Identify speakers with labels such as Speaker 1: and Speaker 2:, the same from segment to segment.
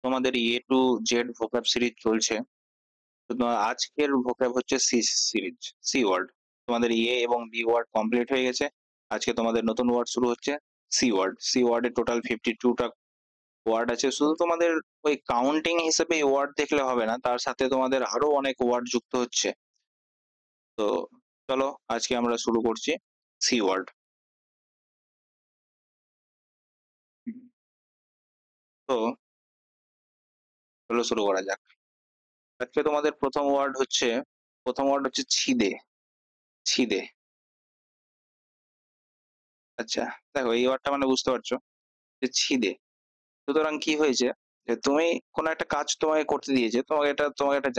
Speaker 1: তোমাদের এ to Z vocab series চলছে। তো আজকের ভোক্যাব হচ্ছে সি সিরিজ, সি ওয়ার্ড। তোমাদের এ এবং বি ওয়ার্ড কমপ্লিট হয়ে গেছে। আজকে তোমাদের নতুন ওয়ার্ড শুরু হচ্ছে সি ওয়ার্ড। সি ওয়ার্ডে টোটাল 52টা ওয়ার্ড আছে। শুধু তোমাদের ওই কাউন্টিং হিসেবে ওয়ার্ড দেখলে হবে না, তার সাথে তোমাদের আরো অনেক ওয়ার্ড যুক্ত হচ্ছে। তো চলো আজকে আমরা শুরু করছি সি ওয়ার্ড। তো চলো শুরু করা যাক। আজকে তোমাদের প্রথম ওয়ার্ড হচ্ছে ছিদে। ছিদে। আচ্ছা, দেখো এই ওয়ার্ডটা মানে বুঝতে পারছো যে ছিদে। সুতরাং কি হয়েছে, যে তুমি কোনো একটা কাজ তোমাকে করতে দিয়েছে, তোমাকে একটা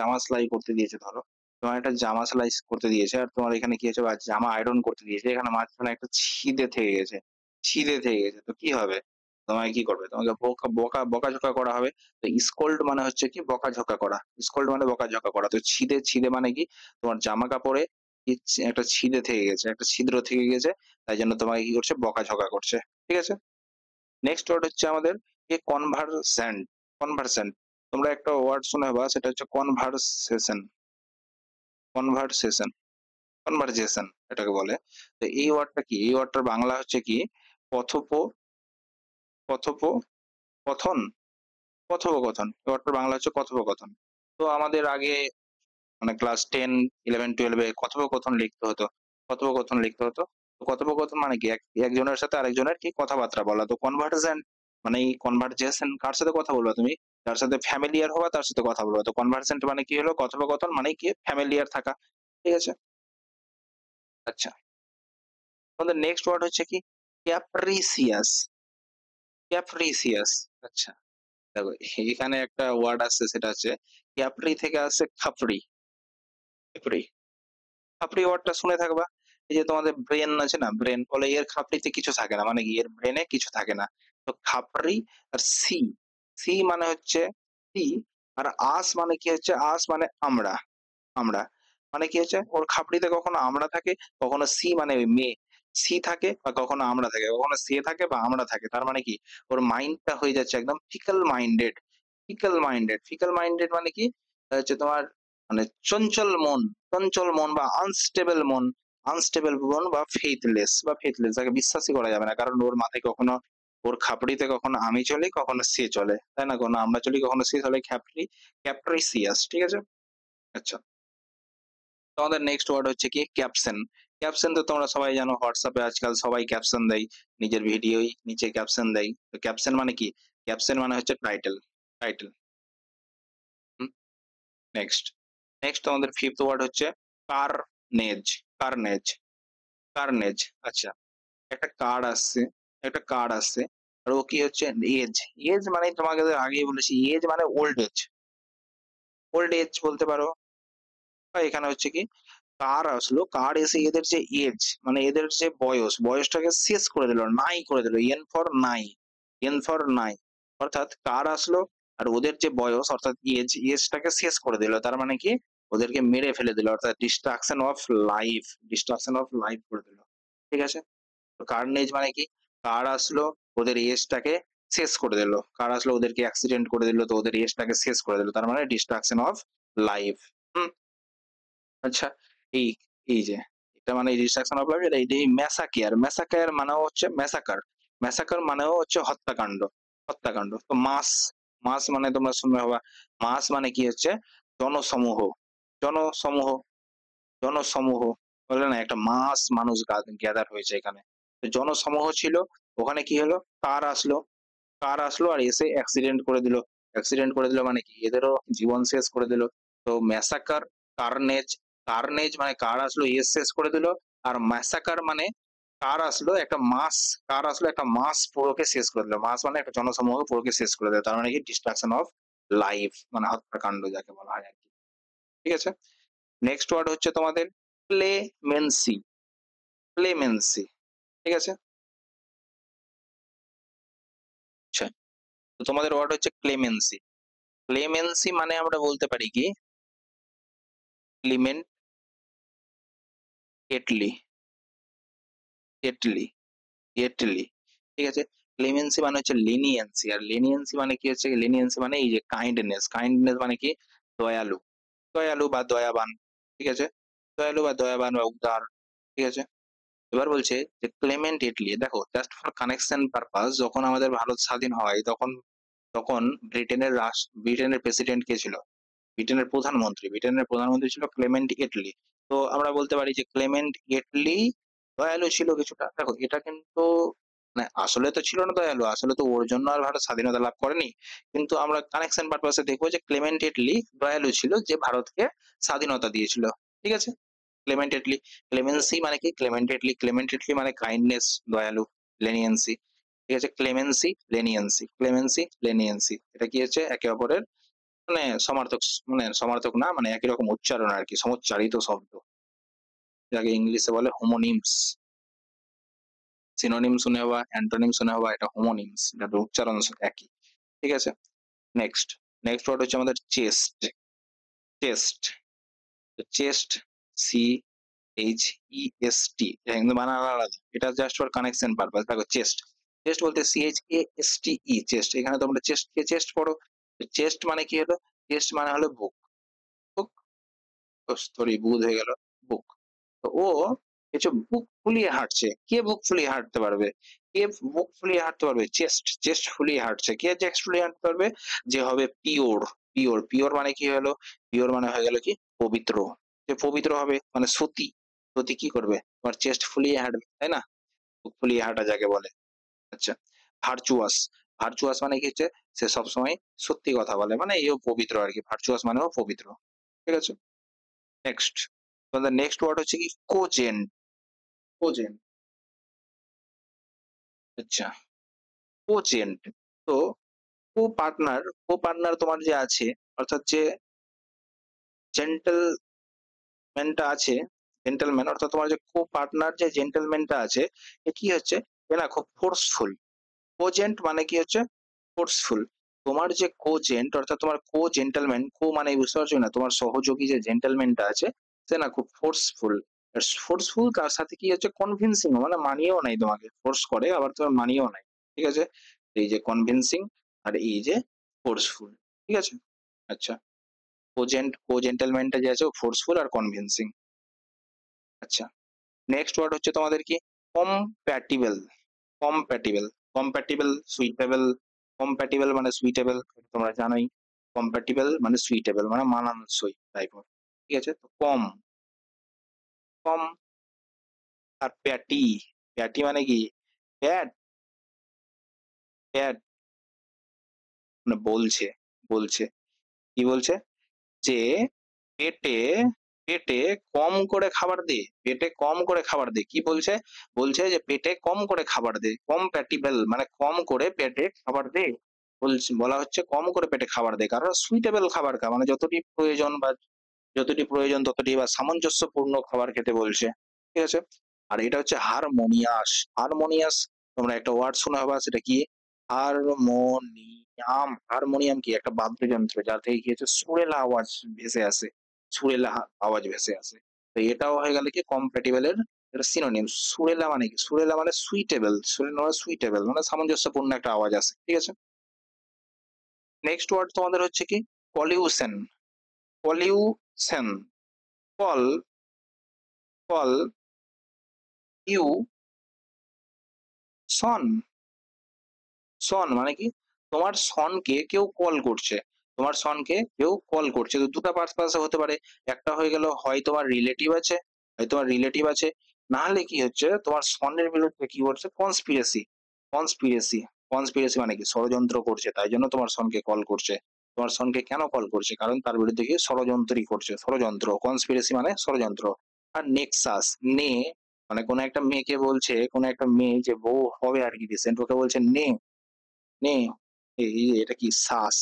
Speaker 1: জামা সেলাই করতে দিয়েছে। ধরো তোমার একটা জামা সেলাই করতে দিয়েছে, আর তোমার এখানে কি হয়েছে, বা জামা আয়রন করতে দিয়েছে, এখানে মাঝখানে একটা ছিদে থেকে গেছে। ছিদে থেকে গেছে, তো কি হবে? তোমাকে কি করবে? তোমাকে বকাঝকা করা হবে। তো স্কোল্ড মানে হচ্ছে কি বকাঝকা করা। স্কোল্ড মানে বকাঝকা করা। তো ছিদে, ছিদে মানে কি তোমার জামা কাপড়ে একটা ছিদে থেকে গেছে, একটা ছিদ্র থেকে গেছে, তাই জন্য তোমাকে কি করছে, বকাঝকা করছে। ঠিক আছে। নেক্সট ওয়ার্ড হচ্ছে আমাদের এ কনভারসেন্ট। কনভারসেন্ট, তোমরা একটা ওয়ার্ড শুনে বা, সেটা হচ্ছে কনভারসেশন। কনভারসেশন, কনভারজেশন এটাকে বলে। তো এই ওয়ার্ডটা কি, এই ওয়ার্ডটার বাংলা হচ্ছে কি কথোপ কথোপকথন। কথোপকথন, এই ওয়ার্ডটার বাংলা হচ্ছে কথোপকথন। তো আমাদের আগে মানে ক্লাস 10, 11, 12-এ কথোপকথন লিখতে হতো। কথোপকথন লিখতে হতো। তো কথোপকথন মানে কি একজনের সাথে আরেকজনের কি কথাবার্তা বলা। তো কনভার্সেন্ট মানে এই কনভারজেশন, কার সাথে কথা বলবা তুমি? যার সাথে ফ্যামিলিয়ার হবা তার সাথে কথা বলবা। তো কনভার্সেন্ট মানে কি হলো, কথোপকথন মানে কি ফ্যামিলিয়ার থাকা। ঠিক আছে। আচ্ছা, আমাদের নেক্সট ওয়ার্ড হচ্ছে কি ক্যাপ্রিসিয়াস। ক্যাপ্রিসিয়াস। আচ্ছা, দেখো এখানে একটা ওয়ার্ড আসছে, সেটা হচ্ছে ক্যাপ্রি থেকে আসছে খাপড়ি। খাপড়ি, খাপড়ি ওয়ার্ডটা শুনে থাকবা। এই যে তোমাদের ব্রেন আছে না, ব্রেন বলে এর খাপড়িতে কিছু থাকে না, মানে কি এর ব্রেনে কিছু থাকে না। তো খাপড়ি আর সি, সি মানে হচ্ছে সি, আর আস মানে কি হচ্ছে, আস মানে আমরা। আমরা মানে কি হচ্ছে, ওর খাপড়িতে কখনো আমরা থাকে, কখনো সি মানে ওই মেয়ে সি থাকে, বা কখনো আমরা থাকে, কখনো সে থাকে বা আমরা থাকে। তার মানে কি ওর মাইন্ডটা হয়ে যাচ্ছে একদম fickle minded. Fickle minded, fickle minded মানে কি হচ্ছে তোমার মানে চঞ্চল মন, চঞ্চল মন বা আনস্টেবল মন। আনস্টেবল মন বা ফেথলেস, বা ফেথলেস যাকে বিশ্বাসই করা যাবে না, কারণ ওর মাথায় কখনো, ওর খাপড়িতে কখনো আমি চলি, কখনো সে চলে, তাই না? কখনো আমরা চলি, কখনো সে চলে। ক্যাপ্রিসিয়াস। ঠিক আছে। আচ্ছা, তো আমাদের নেক্সট ওয়ার্ড হচ্ছে কি ক্যাপশন। ক্যাপশন তো তোমরা সবাই জানো, হোয়াটসঅ্যাপে আজকাল সবাই ক্যাপশন দেয়, নিজের ভিডিওই নিচে ক্যাপশন দেয়। তো ক্যাপশন মানে কি? ক্যাপশন মানে হচ্ছে টাইটেল। টাইটেল। নেক্সট, নেক্সট আমাদের ফিফথ ওয়ার্ড হচ্ছে কার্নেজ। Carnage, carnage. আচ্ছা, একটা কার্ড আসছে, একটা কার্ড আসছে, আর ও কি হচ্ছে এজ। এজ মানে তোমাকে তো আগেই বলেছি, এজ মানে ওল্ড এজ। ওল্ড এজ বলতে পারো। বা এখানে হচ্ছে কি কার আসলো, কার এসে এদের যে এজ মানে এদের যে বয়স, বয়সটাকে শেষ করে দিল, নাই করে দিল। এন ফর নাই, এন ফর নাই। অর্থাৎ কার আসলো আর ওদের যে বয়স অর্থাৎ এজ, এজটাকে শেষ করে দিল। তার মানে কি ওদেরকে মেরে ফেলে দিল, অর্থাৎ destruction of life, destruction of life করে দিল। ঠিক আছে। তো কার্নেজ মানে কি কার আসলো, ওদের এজটাকে শেষ করে দিল। কার আসলো ওদেরকে অ্যাক্সিডেন্ট করে দিল, তো ওদের এজটাকে শেষ করে দিল, তার মানে ডিস্ট্রাকশন অফ লাইফ। হুম। আচ্ছা, এই এই যে এটা মানে ডিস্ট্রাকশন অফ লাইফ, এটা এই ম্যাসাকিয়ার। ম্যাসাকায়ার মানেও হচ্ছে ম্যাসাকার। ম্যাসাকার মানেও হচ্ছে হত্যাকাণ্ড। হত্যাকাণ্ড। তো মাস, মাস মানে তোমরা শুনবে হবা, মাস মানে কি হচ্ছে জনসমূহ। জনসমূহ, জনসমূহ বলে না, একটা মাস মানুষ গ্যাদার হয়েছে এখানে। তো জনসমূহ ছিল, ওখানে কি হলো, কার আসলো, কার আসলো আর এসে অ্যাক্সিডেন্ট করে দিল। অ্যাক্সিডেন্ট করে দিল মানে কি এদেরও জীবন শেষ করে দিল। তো ম্যাসাকার, কার্নেজ। কার্নেজ মানে কার আসলো এস শেষ করে দিল, আর ম্যাসাকার মানে কার আসলো একটা মাস, কার আসলো একটা মাস পুরোকে শেষ করে দিল। মাস মানে একটা জনসমূহ পুরোকে শেষ করে দিল, তার মানে কি ডিস্ট্রাকশন অফ লাইফ, মানে হত্যাকাণ্ড যাকে বলা হয় আর কি। ঠিক আছে। নেক্সট ওয়ার্ড হচ্ছে তোমাদের ক্লেমেন্সি। ক্লেমেন্সি। ঠিক আছে। আচ্ছা, তো তোমাদের ওয়ার্ড হচ্ছে ক্লেমেন্সি। ক্লেমেন্সি মানে আমরা বলতে পারি কি ক্লিমেন্ট এটলি। Attlee, Attlee. ঠিক আছে। ক্লেমেন্সি মানে হচ্ছে লিনিয়েন্সি, আর লিনিয়েন্সি মানে কি হচ্ছে, লিনিয়েন্সি মানে এই যে কাইন্ডনেস, কাইন্ডনেস মানে কি দয়ালু, দয়ালু বা দয়াবান, ঠিক আছে? দয়ালু বা দয়াবান বা উদার, ঠিক আছে? এবার বলছে যে ক্লেমেন্ট ইটলি, দেখো জাস্ট ফর কানেকশন পারপাস, যখন আমাদের ভারত স্বাধীন হয় তখন, তখন ব্রিটেনের প্রেসিডেন্ট কে ছিল? ব্রিটেনের প্রধানমন্ত্রী ছিল ক্লেমেন্ট ইটলি। তো আমরা বলতে পারি যে ক্লেমেন্ট ইটলি দয়ালু ছিল কিছুটা। দেখো এটা কিন্তু মানে আসলে তো ছিল না দয়ালু, আসলে তো ওর জন্য আর ভারত স্বাধীনতা লাভ করেনি। কিন্তু আমরা কানেকশন পারপাসে দেখবো যে ক্লেমেন্ট ইটলি দয়ালু ছিল, যে ভারতকে স্বাধীনতা দিয়েছিল। ঠিক আছে? Clement Italy. ক্লেমেন্সি মানে কি? ক্লেমেন্ট ইটলি মানে কাইন্ডনেস, দয়ালু, লেনিয়েন্সি। ঠিক আছে? ক্লেমেন্সি, লেনিয়েন্সি। এটা কি হচ্ছে? একে অপরের মানে সমার্থক, মানে সমার্থক না, মানে একই রকম উচ্চারণ আরকি, সমুচ্চারিত শব্দ। যাকে ইংলিশে বলে হোমোনিমস। সিনোনিম শুনে বা অ্যান্টোনিম শুনে বা এটা হোমোনিমস, যাদের উচ্চারণ একই। ঠিক আছে? নেক্সট, নেক্সট ওয়ার্ড হচ্ছে আমাদের chest. Chest, chest, C H E S T, এটা কিন্তু বানান আলাদা। এটা জাস্ট ফর কানেকশন পারপাস। দেখো চেস্ট, চেস্ট বলতে C H A S T E, chest. এখানে তোমরা চেস্ট কে চেস্ট পড়ো। চেস্ট মানে কি হলো? চেস্ট মানে হলো বুক। বুক, সরি বুধ হয়ে গেল, বুক। তো ও কিছু বুক ফুলিয়ে হাঁটছে। কে বুক ফুলিয়ে হাঁটতে পারবে? কে বুক ফুলিয়ে হাঁটতে পারবে? চেস্ট, চেস্ট ফুলিয়ে হাঁটছে। কে চেস্ট ফুলিয়ে হাঁটতে পারবে? যে হবে পিওর। পিওর, পিওর মানে কি হলো? পিওর মানে হয়ে গেল কি পবিত্র। যে পবিত্র হবে মানে সতী। সতী কি করবে? তোমার চেস্ট ফুলিয়ে হাঁটবে, তাই না? বুক ফুলিয়ে হাঁটা যাকে বলে। আচ্ছা, ভার্চুয়াস। ভার্চুয়াস মানে কি হচ্ছে? সে সবসময় সত্যি কথা বলে, মানে এও পবিত্র আর কি। ভার্চুয়াস মানেও পবিত্র। ঠিক আছে? নেক্সট, তোমাদের নেক্সট ওয়ার্ড হচ্ছে কি কোজেন্ট। কোজেন্ট, আচ্ছা, কোজেন্ট। তো কো পার্টনার, কো পার্টনার তোমার যে আছে, অর্থাৎ যে জেন্টলম্যানটা আছে, জেন্টলম্যান অর্থাৎ তোমার যে কো পার্টনার যে জেন্টলম্যানটা আছে, এ কি হচ্ছে? এ না খুব ফোর্সফুল। কোজেন্ট মানে কি হচ্ছে? ফোর্সফুল। তোমার যে কোজেন্ট অর্থাৎ তোমার কো জেন্টলম্যান, কো মানে বুঝতে পারছো না, তোমার সহযোগী যে জেন্টলম্যানটা আছে, সে না খুব ফোর্সফুল। ফোর্সফুল তার সাথে কি হচ্ছে কনভিন্সিং, মানে মানিয়েও নাই তোমাকে, ফোর্স করে আবার তোমার মানিয়েও নাই। ঠিক আছে? এই যে কনভিন্সিং আর এই যে ফোর্সফুল। ঠিক আছে? আচ্ছা, কো জেন্টলম্যানটা যে আছে ফোর্সফুল আর কনভিন্সিং। আচ্ছা, নেক্সট ওয়ার্ড হচ্ছে তোমাদের কি compatible. Compatible, compatible, suitable. Compatible মানে সুইটেবল, তোমরা জানোই। কম্প্যাটিবল মানে সুইটেবল মানে মানানসই টাইপ অফ। ঠিক আছে? তো কম, কম। আর প্যাটি, প্যাটি মানে কি? প্যাট, প্যাট মানে বলছে, বলছে, কি বলছে? যে পেটে, পেটে কম করে খাবার দে, পেটে কম করে খাবার দে। কি বলছে? বলছে যে পেটে কম করে খাবার দে। কম্প্যাটিবল মানে কম করে পেটে খাবার দে। বলা হচ্ছে কম করে পেটে খাবার দে। কারণ সুইটেবল খাবার খা, মানে যতটি প্রয়োজন বা যতটি প্রয়োজন ততটি বা সামঞ্জস্যপূর্ণ খাবার খেতে বলছে। ঠিক আছে? আর এটা হচ্ছে হারমোনিয়াস। হারমোনিয়াস, তোমরা একটা ওয়ার্ড শোনা হবে, সেটা কি? হারমোনিয়াম। হারমোনিয়াম কি? একটা বাদ্যযন্ত্র যার থেকে কি হচ্ছে সুরেলা আওয়াজ ভেসে আসে, সুরেলা আওয়াজ ভেসে আসে। তো এটাও হয়ে গেল কি কম্প্যাটিবল এর এটা সিনোনিম। সুরেলা মানে কি? সুরেলা মানে সুইটেবল, সুরেলা মানে সুইটেবল মানে সামঞ্জস্যপূর্ণ একটা আওয়াজ আসে। ঠিক আছে? নেক্সট ওয়ার্ড তোমাদের হচ্ছে কি পলিউশন। পলিউশন, পল, পল ইউ সন। সন মানে কি? তোমার সনকে কেউ কল করছে, তোমার সনকে কেউ কল করছে। তো দুটো পারপাসে হতে পারে। একটা হয়ে গেল হয় তোমার রিলেটিভ আছে, হয় তোমার রিলেটিভ আছে, না হলে কি হচ্ছে তোমার সনের বিরুদ্ধে কি করছে কনস্পিরেসি। কনস্পিরেসি, কনস্পিরেসি মানে কি ষড়যন্ত্র করছে, তাই জন্য তোমার সনকে কল করছে। তোমার সনকে কেন কল করছে? কারণ তার বিরুদ্ধে কি ষড়যন্ত্রই করছে, ষড়যন্ত্র। কনস্পিরেসি মানে ষড়যন্ত্র। আর নেক্সাস, নে মানে কোন একটা মেয়েকে বলছে, কোন একটা মেয়ে যে বউ হবে আর কি রিসেন্ট, ওকে বলছে নে, নে। এটা কি শ্বাস?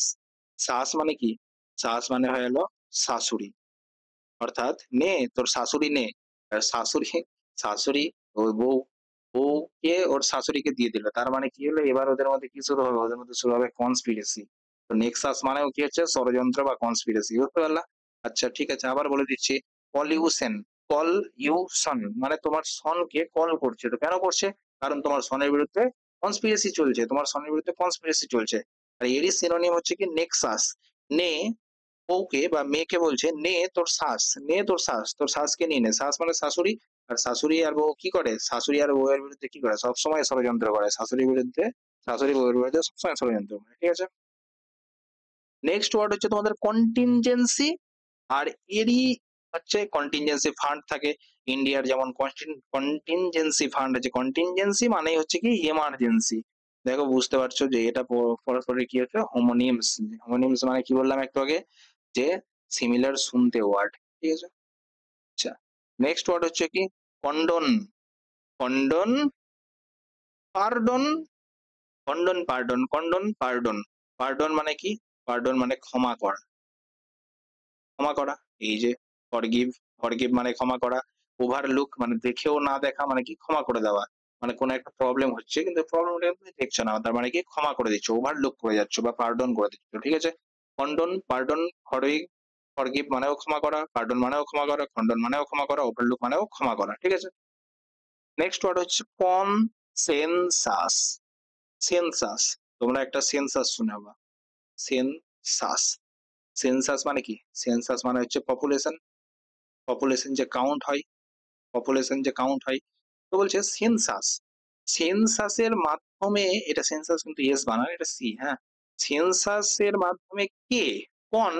Speaker 1: শ্বাস মানে কি? শ্বাস মানে হয়ে গেল শাশুড়ি। অর্থাৎ নে তোর শাশুড়ি নে। আর শাশুড়ি, শাশুড়ি ওই বউ, বউকে ওর শাশুড়িকে দিয়ে দিল। তার মানে কি হলো? এবার ওদের মধ্যে কি শুরু হবে? ওদের মধ্যে শুরু হবে কনস্পিরেসি। তো নেক্সাস মানেও কি হচ্ছে ষড়যন্ত্র বা কনস্পিরেসি। বুঝতে পারলা? আচ্ছা ঠিক আছে, আবার বলে দিচ্ছি। পলিউশন, পলিউশন মানে তোমার সনকে কল করছে। তো কেন করছে? কারণ তোমার সনের বিরুদ্ধে কনস্পিরেসি চলছে, তোমার সনের বিরুদ্ধে কনস্পিরেসি চলছে। আর এরই সিনোনিম হচ্ছে কি নেক্সাস। নে বউকে বা মেয়েকে বলছে, নে তোর শ্বাস, নে তোর শ্বাস, তোর শ্বাসকে নিয়ে নে। শ্বাস মানে শাশুড়ি, আর শাশুড়ি আর বউ কি করে? শাশুড়ি আর বউয়ের বিরুদ্ধে কি করে? সবসময় ষড়যন্ত্র করে। শাশুড়ির বিরুদ্ধে, শাশুড়ি বউয়ের বিরুদ্ধে সবসময় ষড়যন্ত্র করে। ঠিক আছে? নেক্সট ওয়ার্ড হচ্ছে তোমাদের কন্টিনজেন্সি। আর এরই হচ্ছে কন্টিনজেন্সি ফান্ড থাকে। ইন্ডিয়ার যেমন কন্টিনজেন্সি ফান্ড আছে। কন্টিনজেন্সি মানে হচ্ছে কি এমার্জেন্সি। দেখো বুঝতে পারছো যে এটা পরস্পরের কি হচ্ছে হোমোনিমস। হোমোনিমস মানে কি বললাম একটু আগে, যে সিমিলার শুনতে ওয়ার্ড। ঠিক আছে? আচ্ছা, নেক্সট ওয়ার্ড হচ্ছে কি condone. Condone, pardon, condone pardon, condone pardon. Pardon মানে কি? পার্ডন মানে ক্ষমা করা, ক্ষমা করা। এই যে ফরগিভ, ফরগিভ মানে ক্ষমা করা। ওভারলুক মানে দেখেও না দেখা, মানে কি ক্ষমা করে দেওয়া। মানে কোনো একটা প্রবলেম হচ্ছে কিন্তু প্রবলেমটা তুমি দেখছো না, তার মানে কি ক্ষমা করে দিচ্ছ, ওভারলুক করে যাচ্ছ বা পার্ডন করে দিচ্ছ। ঠিক আছে? কন্ডন, পার্ডন, ফরগিভ, ফরগিভ মানেও ক্ষমা করা, পার্ডন মানেও ক্ষমা করা, খন্ডন মানেও ক্ষমা করা, ওভারলুক মানেও ক্ষমা করা। ঠিক আছে? নেক্সট ওয়ার্ড হচ্ছে কনসেনসাস। সেন্সাস, তোমরা একটা সেন্সাস শুনে হবা, সেন্সাস। সেন্সাস মানে কি? সেন্সাস মানে হচ্ছে পপুলেশন। পপুলেশন যে কাউন্ট হয়, পপুলেশন যে কাউন্ট হয়, তো বলছে সেন্সাস। সেন্সাসের মাধ্যমে, এটা সেন্সাস কিন্তু এস বানান, এটা সি, হ্যাঁ। সেন্সাসের মাধ্যমে কে, কোন,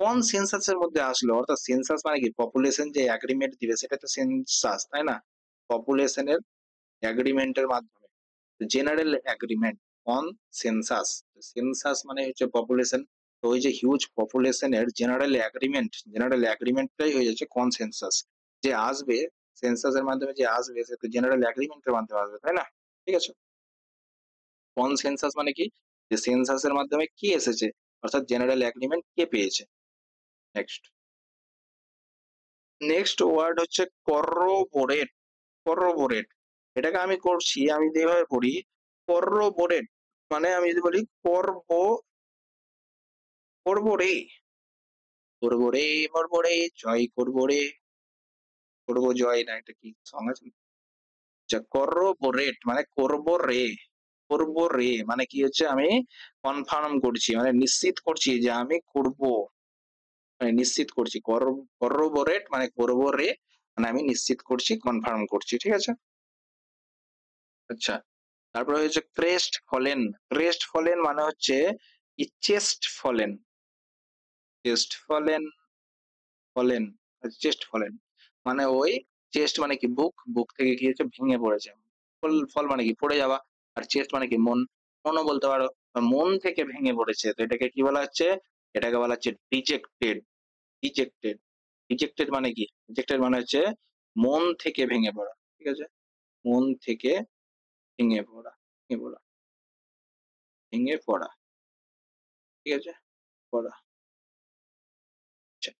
Speaker 1: কোন সেন্সাসের মধ্যে আসলো? অর্থাৎ সেন্সাস মানে কি পপুলেশন যে এগ্রিমেন্ট দিবে সেটা তো সেন্সাস, তাই না? পপুলেশনের এগ্রিমেন্টের মাধ্যমে, general agreement on census. Census মানে হচ্ছে পপুলেশন। তো ওই যে হিউজ পপুলেশনের জেনারেল এগ্রিমেন্ট, জেনারেল এগ্রিমেন্টটাই হয়ে যাচ্ছে কনসেনসাস। যে আসবে সেন্সাসের মাধ্যমে, যে আসবে সে তো জেনারেল এগ্রিমেন্টের মাধ্যমে আসবে, তাই না? ঠিক আছে? কনসেনসাস মানে কি? যে সেন্সাসের মাধ্যমে কি এসেছে, অর্থাৎ জেনারেল এগ্রিমেন্ট কে পেয়েছে। নেক্সট, নেক্সট ওয়ার্ড হচ্ছে করোবোরেট। করোবোরেট, এটাকে আমি করছি, আমি যেভাবে পড়ি করোবোরেট, মানে আমি যদি বলি করব, করবো রে, করবো রে, মরবো রে, জয় করবো রে, করবো জয়, না এটা কি সং আছে? আচ্ছা, করবোরেট মানে করবো রে। করবো রে মানে কি হচ্ছে আমি কনফার্ম করছি, মানে নিশ্চিত করছি যে আমি করব, মানে নিশ্চিত করছি। করবোরেট মানে করবো রে, মানে আমি নিশ্চিত করছি, কনফার্ম করছি। ঠিক আছে? আচ্ছা, তারপরে হচ্ছে ক্রেস্ট ফলেন। ক্রেস্ট ফলেন মানে হচ্ছে chest fallen. Chest fallen, fallen, chest fallen মানে ওই চেস্ট মানে কি বুক, বুক থেকে কি হচ্ছে ভেঙে পড়েছে। ফল, ফল মানে কি পড়ে যাওয়া। আর চেস্ট মানে কি মন, মনও বলতে পারো। মন থেকে ভেঙে পড়েছে, তো এটাকে কি বলা হচ্ছে? এটাকে বলা হচ্ছে ডিজেক্টেড। ডিজেক্টেড, ডিজেক্টেড মানে কি? ডিজেক্টেড মানে হচ্ছে মন থেকে ভেঙে পড়া। ঠিক আছে? মন থেকে ভেঙে পড়া, ভেঙে পড়া, ভেঙে পড়া। ঠিক আছে? পড়া। আচ্ছা,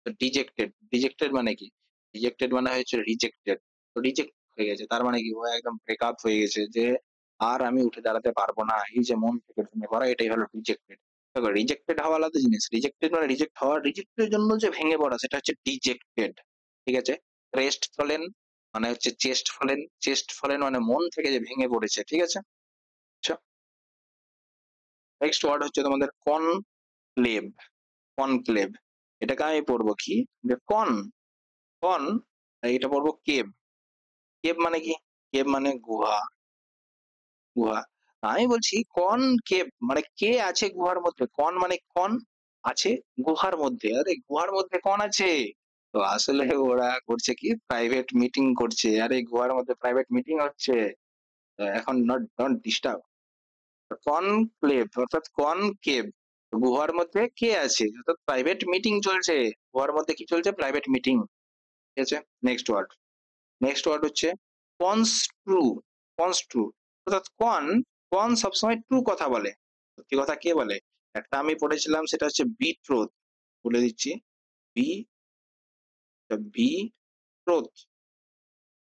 Speaker 1: তো ডিজেক্টেড, ডিজেক্টেড মানে কি? ডিজেক্টেড মানে হচ্ছে রিজেক্টেড। তো রিজেক্ট হয়ে গেছে, তার মানে কি ও একদম ব্রেকআপ হয়ে গেছে, যে আর আমি উঠে দাঁড়াতে পারবো না, এই যে মন থেকে ভেঙে পড়া, এটাই হলো রিজেক্টেড। দেখো রিজেক্টেড হওয়া আলাদা জিনিস, রিজেক্টেড মানে রিজেক্ট হওয়া, রিজেক্টের জন্য যে ভেঙে পড়া সেটা হচ্ছে ডিজেক্টেড। ঠিক আছে? ক্রেস্ট ফলেন মানে হচ্ছে চেস্ট ফলেন, চেস্ট ফলেন মানে মন থেকে যে ভেঙে পড়েছে। ঠিক আছে? আচ্ছা, নেক্সট ওয়ার্ড হচ্ছে তোমাদের কনক্লেভ। কনক্লেভ, এটাকে আমি পড়বো কি, যে কন, কন, এটা পড়বো কেভ। কেভ মানে কি? কেভ মানে গুহা, গুহা। আমি বলছি কন কেভ মানে কে আছে গুহার মধ্যে, কন মানে কন আছে গুহার মধ্যে, আরে গুহার মধ্যে কন আছে? তো আসলে ওরা করছে কি প্রাইভেট মিটিং করছে, আরে গুহার মধ্যে প্রাইভেট মিটিং হচ্ছে। তো এখন নট, ডোন্ট ডিস্টার্ব। কনক্লেভ অর্থাৎ কনকেভ, গুহার মধ্যে কে আছে, অর্থাৎ প্রাইভেট মিটিং চলছে। গুহার মধ্যে কি চলছে? Private meeting. ঠিক আছে? নেক্সট ওয়ার্ড, নেক্সট ওয়ার্ড হচ্ছে কনস্ট্রু। কনস্ট্রু অর্থাৎ কন, কন সবসময় ট্রু কথা বলে। সত্যি কথা কে বলে? একটা আমি পড়েছিলাম, সেটা হচ্ছে বিট্রোথ। বলে দিচ্ছি, বি, বি ট্রোথ,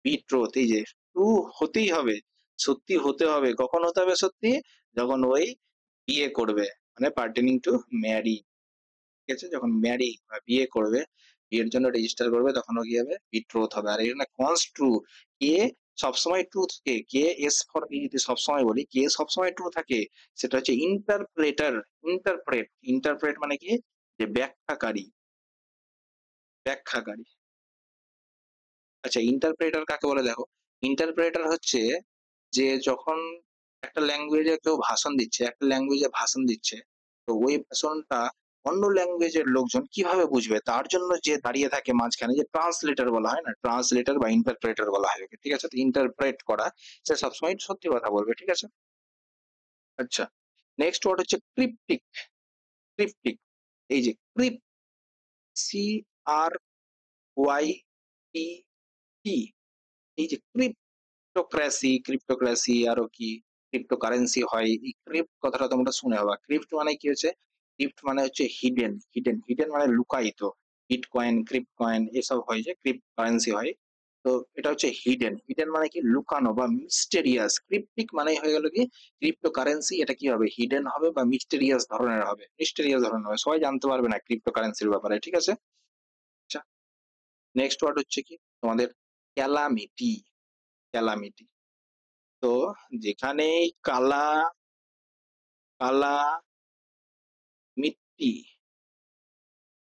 Speaker 1: বিট্রোথ। এই যে ট্রু হতেই হবে, সত্যি হতে হবে। কখন হতে হবে সত্যি? যখন ওই বিয়ে করবে, মানে পার্টেনিং টু ম্যারি। ঠিক আছে? যখন ম্যারি বা বিয়ে করবে, বিয়ের জন্য রেজিস্টার করবে, তখন ও কি হবে? বিট্রোথ হবে। আর এখানে কনস্ট্রু, কে সবসময় ট্রু থাকে, কে এস ফর ই যদি সবসময় বলি, কে সবসময় ট্রু থাকে, সেটা হচ্ছে ইন্টারপ্রেটার। ইন্টারপ্রেট মানে কি, যে ব্যাখ্যাকারী, ব্যাখ্যাকারী। আচ্ছা, ইন্টারপ্রেটার কাকে বলে দেখো, ইন্টারপ্রেটার হচ্ছে যে যখন একটা ল্যাঙ্গুয়েজে কেউ ভাষণ দিচ্ছে, একটা ল্যাঙ্গুয়েজে ভাষণ দিচ্ছে, তো ওই ভাষণটা অন্য ল্যাঙ্গুয়েজের লোকজন কিভাবে বুঝবে, তার জন্য যে দাঁড়িয়ে থাকে মাঝখানে, যে ট্রান্সলেটর বলা হয় না, ট্রান্সলেটর বা ইন্টারপ্রেটার বলা হয় ওকে, ঠিক আছে? তো ইন্টারপ্রেট করা, সে সবসময় সত্যি কথা বলবে, ঠিক আছে? আচ্ছা, নেক্সট ওয়ার্ড হচ্ছে ক্রিপ্টিক। ক্রিপ্টিক, এই যে সি আর ওয়াই টি টি, এই যে ক্রিপ্টোক্রেসি আরো কি ক্রিপ্টোকারেন্সি হয়। এই ক্রিপ্ট কথাটা তোমরা শুনে হবা। ক্রিপ্ট মানে কি হচ্ছে? ক্রিপ্ট মানে হচ্ছে হিডেন মানে লুকায়িত। বিটকয়েন, ক্রিপ্ট কয়েন এসব হয়, যে ক্রিপ্ট কারেন্সি হয়। তো এটা হচ্ছে হিডেন মানে কি লুকানো বা মিস্টেরিয়াস। ক্রিপ্টিক মানে হয়ে গেল কি ক্রিপ্টোকারেন্সি, এটা কি হবে, হিডেন হবে বা মিস্টেরিয়াস ধরনের হবে, মিস্টেরিয়াস ধরনের হবে, সবাই জানতে পারবে না ক্রিপ্টোকারেন্সির ব্যাপারে, ঠিক আছে? আচ্ছা, নেক্সট ওয়ার্ড হচ্ছে কি তোমাদের ক্যালামিটি। ক্যালামিটি, তো যেখানেই কালা কালা মিট্টি,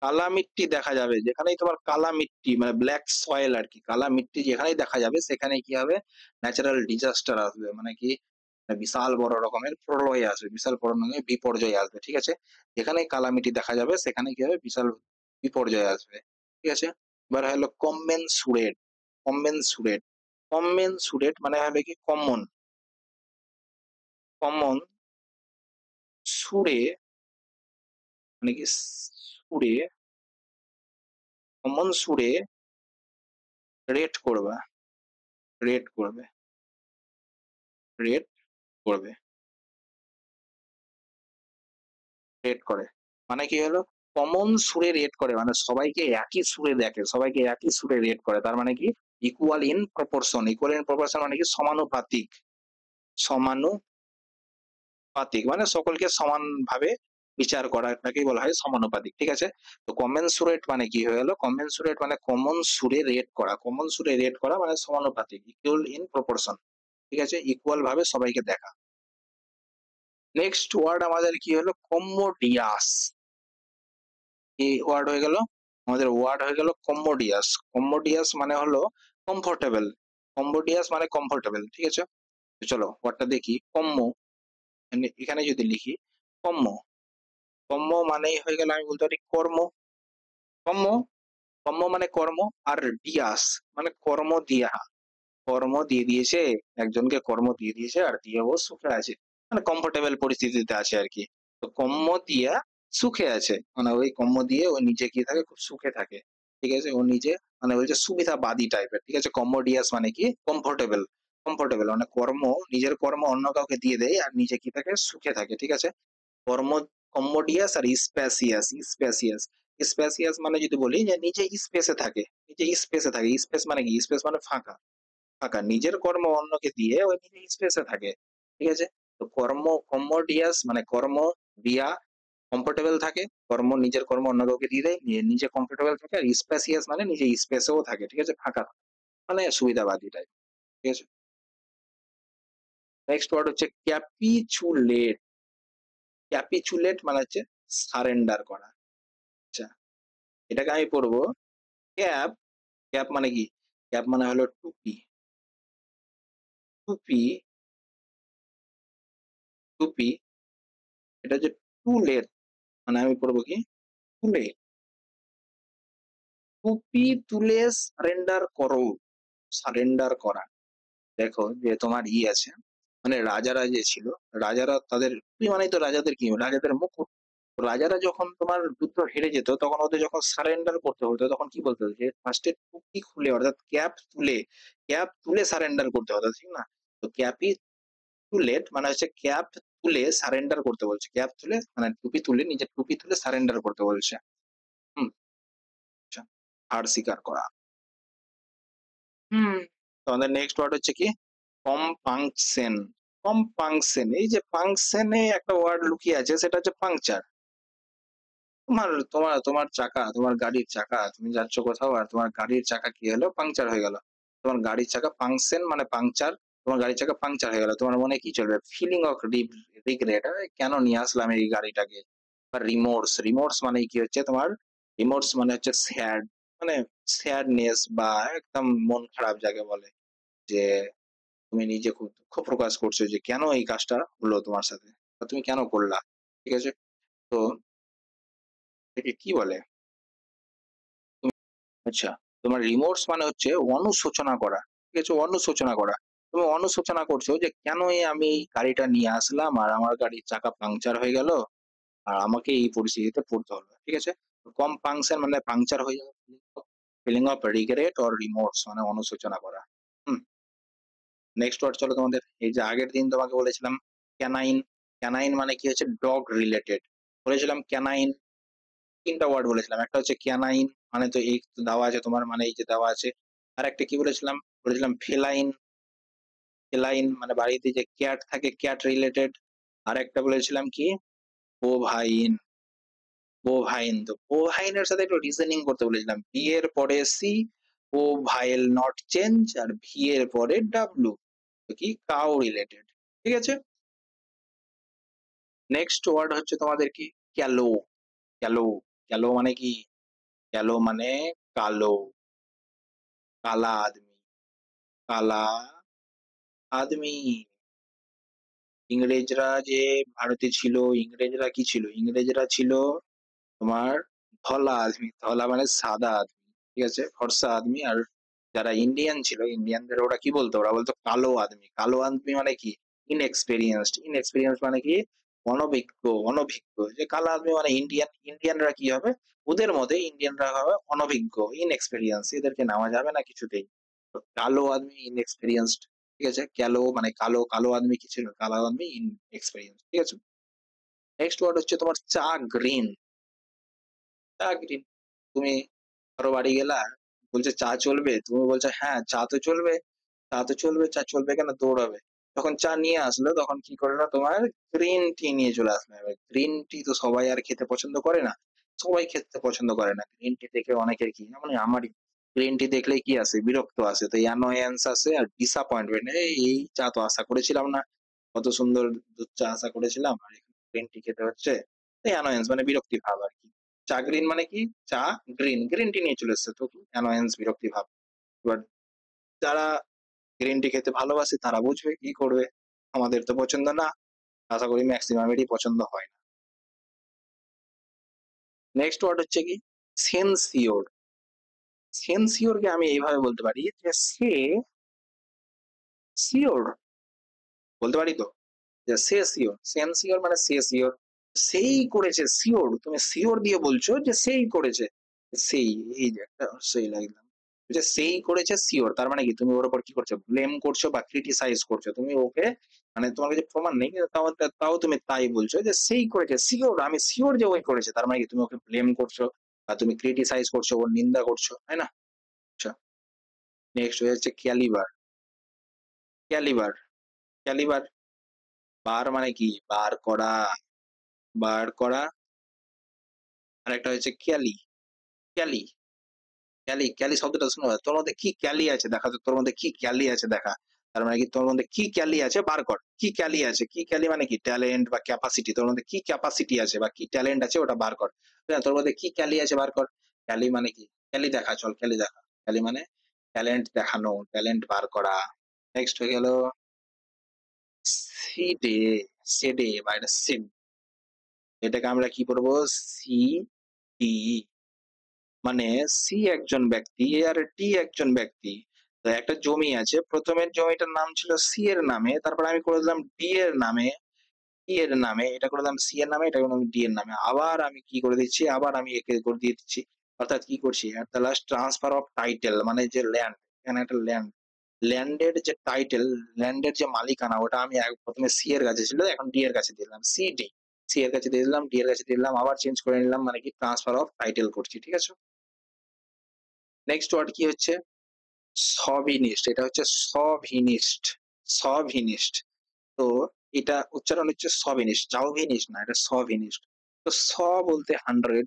Speaker 1: কালা মিট্টি দেখা যাবে, যেখানেই তোমার কালা মিট্টি মানে ব্ল্যাক সয়েল আর কি, কালা মিট্টি যেখানেই দেখা যাবে সেখানে কি হবে, ন্যাচারাল ডিজাস্টার আসবে, মানে কি বিশাল বড় রকমের প্রলয় আসবে, বিশাল বড় রকমের বিপর্যয় আসবে, ঠিক আছে? যেখানেই কালামিটি দেখা যাবে সেখানে কি হবে, বিশাল বিপর্যয় আসবে, ঠিক আছে? এবার হলো কমেনসুরেট। কমেনসুরেট, কমেনসুরেট মানে হবে কি কমন, কমন সুরে, মানে কি সুরে, কমন সুরে রেট করবা, রেট করবে, রেট করবে, রেট করে, মানে কি হলো, কমন সুরে রেট করে মানে সবাইকে একই সুরে দেখে, সবাইকে একই সুরে রেট করে, তার মানে কি equal in proportion. Equal in proportion মানে কি সমানুপাতিক, সমানুপাতিক মানে সকলকে সমানভাবে বিচার করা, এটাকেই বলা হয় সমানুপাতিক, ঠিক আছে? তো কমেনসুরেট মানে কি হয়ে গেল, কমেনসুরেট মানে কমন সুরে রেট করা, কমন সুরে রেট করা মানে সমানুপাতিক, ইকুয়াল ইন প্রপোর্শন, ঠিক আছে? ইকুয়াল ভাবে সবাইকে দেখা। নেক্সট ওয়ার্ড আমাদের কি হলো, কম্মোডিয়াস। এই ওয়ার্ড হয়ে গেল, আমাদের ওয়ার্ড হয়ে গেল কম্মোডিয়াস। কম্মোডিয়াস মানে হলো কমফোর্টেবল, কম্বোডিয়াস মানে কমফোর্টেবল, ঠিক আছে? তো চলো ওয়ার্ডটা দেখি, কম্ম, এখানে যদি লিখি কম্ম, কম্ম মানেই হয়ে গেল, আমি বলতে পারি কর্ম, কম্ম, কম্ম মানে কর্ম, আর ডিয়াস মানে কর্ম দিয়া, কর্ম দিয়ে দিয়েছে, একজনকে কর্ম দিয়ে দিয়েছে আর দিয়ে ও সুখে আছে, মানে কমফোর্টেবল পরিস্থিতিতে আছে আর কি। তো কম্ম দিয়া সুখে আছে, মানে ওই কম্ম দিয়ে ও নিজে কি থাকে, খুব সুখে থাকে, ঠিক আছে? ও নিজে মানে বলছে সুবিধাবাদী টাইপের, ঠিক আছে? কম্মোডিয়াস মানে কি কমফোর্টেবল, কমফোর্টেবল মানে কর্ম, নিজের কর্ম অন্য কাউকে দিয়ে দেয় আর নিজে কি থাকে, সুখে থাকে, ঠিক আছে? কর্ম, কম্মোডিয়াস আর স্পেসিয়াস, স্পেসিয়াস, স্পেসিয়াস মানে যদি বলি যে নিজে স্পেসে থাকে, নিজে স্পেসে থাকে, স্পেস মানে কি, স্পেস মানে ফাঁকা, ফাঁকা, নিজের কর্ম অন্যকে দিয়ে ওই নিজে স্পেসে থাকে, ঠিক আছে? তো কর্ম, কম্মোডিয়াস মানে কর্ম দিয়া কমফোর্টেবল থাকে, কর্ম নিজের কর্ম অন্য কাউকে দিয়ে দেয়, নিজে কমফোর্টেবল থাকে, আর স্পেসিয়াস মানে নিজে স্পেসেও থাকে, ঠিক আছে? ফাঁকা, মানে সুবিধাবাদী টাইপ, ঠিক আছে? নেক্সট ওয়ার্ড হচ্ছে ক্যাপিচুলেট। ক্যাপিচুলেট মানে হচ্ছে সারেন্ডার করা। আচ্ছা, এটাকে আমি পড়বো ক্যাপ, ক্যাপ মানে কি, ক্যাপ মানে হলো টুপি, টুপি, টুপি, এটা হচ্ছে টু লেট, মানে আমি পড়বো কি তুলে, টুপি তুলে সারেন্ডার করো, সারেন্ডার করা। দেখো যে তোমার আছে, মানে রাজারা যে ছিল, রাজারা তাদের টুপি মানেই তো রাজাদের কি, রাজাদের মুকুট। তো রাজারা যখন তোমার যুদ্ধ হেরে যেত, তখন ওদের যখন সারেন্ডার করতে হতো তখন কি বলতে হতো, যে ফার্স্টে টুপি খুলে অর্থাৎ ক্যাপ তুলে, ক্যাপ তুলে সারেন্ডার করতে হতো, ঠিক না? তো ক্যাপি টুলেট মানে হচ্ছে ক্যাপ তুলে সারেন্ডার করতে বলছে, ক্যাপ তুলে মানে টুপি তুলে, নিজের টুপি তুলে সারেন্ডার করতে বলছে। হুম, আচ্ছা, হার স্বীকার করা। হুম, তো আমাদের নেক্সট ওয়ার্ড হচ্ছে কি কম্পাংশন। কম্পাংশন, এই যে পাংশনে একটা ওয়ার্ড লুকিয়ে আছে, সেটা হচ্ছে পাংচার। তোমার তোমার তোমার চাকা, তোমার গাড়ির চাকা, তুমি যাচ্ছ কোথাও আর তোমার গাড়ির চাকা কি হলো, পাংচার হয়ে গেল, তোমার গাড়ির চাকা পাংশন মানে পাংচার, তোমার গাড়ির চাকা পাংচার হয়ে গেল। তোমার মনে কি চলবে? ফিলিং অফ রিগ্রেট, আরে কেন নিয়ে আসলাম এই গাড়িটাকে? বা রিমোর্স, রিমোর্স মানে কি হচ্ছে তোমার? রিমোর্স মানে হচ্ছে স্যাড, মানে স্যাডনেস বা একদম মন খারাপ যাকে বলে, যে তুমি নিজে খুব দুঃখ প্রকাশ করছো যে কেন এই কাজটা হলো তোমার সাথে, বা তুমি কেন করলা। ঠিক আছে? তো একে কি বলে? আচ্ছা, তোমার রিমোর্স মানে হচ্ছে অনুশোচনা করা। ঠিক আছে? অনুশোচনা করা। তুমি অনুশোচনা করছো যে কেনই আমি এই গাড়িটা নিয়ে আসলাম আর আমার গাড়ির চাকা পাংচার হয়ে গেল আর আমাকে এই পরিস্থিতিতে পড়তে হলো। ঠিক আছে? কম পাংচার মানে পাংচার হয়ে যাওয়া, feeling of regret or remorse মানে অনুশোচনা করা। হুম। নেক্সট ওয়ার্ড চলো তোমাদের, এই যে আগের দিন তোমাকে বলেছিলাম ক্যানাইন। ক্যানাইন মানে কি হচ্ছে? Dog related. বলেছিলাম ক্যানাইন, তিনটা ওয়ার্ড বলেছিলাম। একটা হচ্ছে ক্যানাইন মানে তো এই তো দেওয়া আছে তোমার, মানে এই যে দেওয়া আছে। আর একটা কি বলেছিলাম? বলেছিলাম ফেলাইন। ফেলাইন মানে বাড়িতে যে ক্যাট থাকে, ক্যাট রিলেটেড। আর একটা বলেছিলাম কি? বোভাইন। বোভাইন, তো বোভাইনের সাথে একটু রিজনিং করতে বলেছিলাম। বি এর পরে সি, ও ভাইল নট চেঞ্জ, আর ভি এর পরে ডাব্লু, তো কি? Cow related. ঠিক আছে? নেক্সট ওয়ার্ড হচ্ছে তোমাদের কি? ক্যালো। ক্যালো। ক্যালো মানে কি? ক্যালো মানে কালো, কালা আদমি, কালা আদমি। ইংরেজরা যে ভারতে ছিল, ইংরেজরা কি ছিল? ইংরেজরা ছিল তোমার ধলা আদমি। ধলা মানে সাদা আদমি। ঠিক আছে? ফর্সা আদমি। আর যারা ইন্ডিয়ান ছিল, ইন্ডিয়ানদের ওরা কি বলতো? ওরা বলতো কালো আদমি। কালো আদমি মানে কি? ইনএক্সপেরিয়েন্সড। ইনএক্সপেরিয়েন্স মানে কি? অনভিজ্ঞ। অনভিজ্ঞ, যে কালো আদমি মানে ইন্ডিয়ান। ইন্ডিয়ানরা কি হবে? ওদের মধ্যে ইন্ডিয়ানরা হবে অনভিজ্ঞ, ইনএক্সপেরিয়েন্স, এদেরকে নেওয়া যাবে না কিছুতেই। তো কালো আদমি ইনএক্সপেরিয়েন্সড। ঠিক আছে? কালো মানে কালো, কালো আদমি কি ছিল? কালো আদমি ইনএক্সপেরিয়েন্স। ঠিক আছে? নেক্সট ওয়ার্ড হচ্ছে তোমার চা গ্রিন। চা গ্রিন, তুমি কারো বাড়ি গেলা, বলছে চা চলবে, তুমি বলছো হ্যাঁ চা তো চলবে, চা তো চলবে, চা চলবে কেন, দৌড়াবে। তখন চা নিয়ে আসলো, তখন কি করলো? তোমার গ্রিন টি নিয়ে চলে আসলো। এবার গ্রিন টি তো সবাই আর খেতে পছন্দ করে না। সবাই খেতে পছন্দ করে না গ্রিন টি দেখে, অনেকের কি, মানে আমারই গ্রিন টি দেখলেই কি আসে? বিরক্ত আসে, তো অ্যানোয়েন্স আসে আর ডিসঅ্যাপয়েন্টমেন্ট, এই চা তো আশা করেছিলাম না, কত সুন্দর দুধ চা আশা করেছিলাম, আর গ্রিন টি খেতে হচ্ছে। অ্যানোয়েন্স মানে বিরক্তি ভাব আর কি। চা গ্রিন মানে কি? চা গ্রিন, গ্রিন টি নিয়ে চলে এসছে, তো কি? অ্যানোয়েন্স, বিরক্তি ভাব। এবার যারা গ্রিন টি খেতে ভালোবাসে তারা বুঝবে, কি করবে। আমাদের তো পছন্দ না, আশা করি ম্যাক্সিমামেরই পছন্দ হয় না। নেক্সট ওয়ার্ড হচ্ছে কি? সেন্সিওর। সেন্সিওর কে আমি এইভাবে বলতে পারি যে সে সিওর, বলতে পারি তো, যে সে সিওর। সেন্সিওর মানে সে সিওর। সেই করেছে সিওর, তুমি সিওর দিয়ে বলছো যে সেই করেছে। সেই, এই যে একটা সেই লাগলাম, যে সেই করেছে সিওর, তার মানে কি? তুমি ওর উপর কি করছো? ব্লেম করছো বা ক্রিটিসাইজ করছো। তুমি ওকে, মানে তোমার কাছে প্রমাণ নেই কিন্তু তাও তাও তুমি তাই বলছো যে সেই করেছে সিওর, আমি সিওর যে ওই করেছে, তার মানে কি? তুমি ওকে ব্লেম করছো বা তুমি ক্রিটিসাইজ করছো, ওর নিন্দা করছো, তাই না? আচ্ছা, নেক্সট হচ্ছে ক্যালিবার। ক্যালিবার, ক্যালিবার, বার মানে কি? বার করা, বার করা। আর একটা হচ্ছে ক্যালি। ক্যালি, ক্যালি, ক্যালি শব্দটা শোনো, তোর মধ্যে কি ক্যালি আছে দেখা, তো তোর মধ্যে কি ক্যালি আছে দেখা। তার মানে কি? তোর মধ্যে কি ক্যালি আছে বার কর। কি ক্যালি আছে? কি ক্যালি মানে কি? ট্যালেন্ট বা ক্যাপাসিটি। তোর মধ্যে কি ক্যাপাসিটি আছে বা কি ট্যালেন্ট আছে ওটা বার কর। হ্যাঁ, তোর মধ্যে কি ক্যালি আছে বার কর। ক্যালি মানে কি? ক্যালি দেখা, চল ক্যালি দেখা। ক্যালি মানে ট্যালেন্ট দেখানো, ট্যালেন্ট বার করা। নেক্সট হয়ে গেল সিডে। সেডে বা এটা সিড, এটাকে আমরা কি করবো? সি ডি, মানে সি একজন ব্যক্তি আর ডি একজন ব্যক্তি। তো একটা জমি আছে, প্রথমের জমিটার নাম ছিল সি এর নামে, তারপর আমি করে দিলাম ডি এর নামে, ই এর নামে, এটা করে দিলাম সি এর নামে, এটা করে দিলাম ডি এর নামে, আবার আমি কি করে দিচ্ছি? আবার আমি একে করে দিয়ে দিচ্ছি। অর্থাৎ কি করছি? At the last transfer of title, মানে যে ল্যান্ড, এখানে একটা ল্যান্ড, ল্যান্ডের যে টাইটেল, ল্যান্ডের যে মালিকানা, ওটা আমি প্রথমে সি এর কাছে ছিল, এখন ডি এর কাছে দিলাম। সি ডি, সি এর কাছে দিয়ে দিলাম, ডি এর কাছে দিয়ে দিলাম, আবার চেঞ্জ করে নিলাম, মানে কি? ট্রান্সফার অফ টাইটেল করছি। ঠিক আছে? নেক্সট ওয়ার্ড কি হচ্ছে? সভিনিস্ট। এটা হচ্ছে সভিনিস্ট, সভিনিস্ট। তো এটা উচ্চারণ হচ্ছে সভিনিস্ট, জাউভিনিস্ট না, এটা সভিনিস্ট। তো স বলতে 100,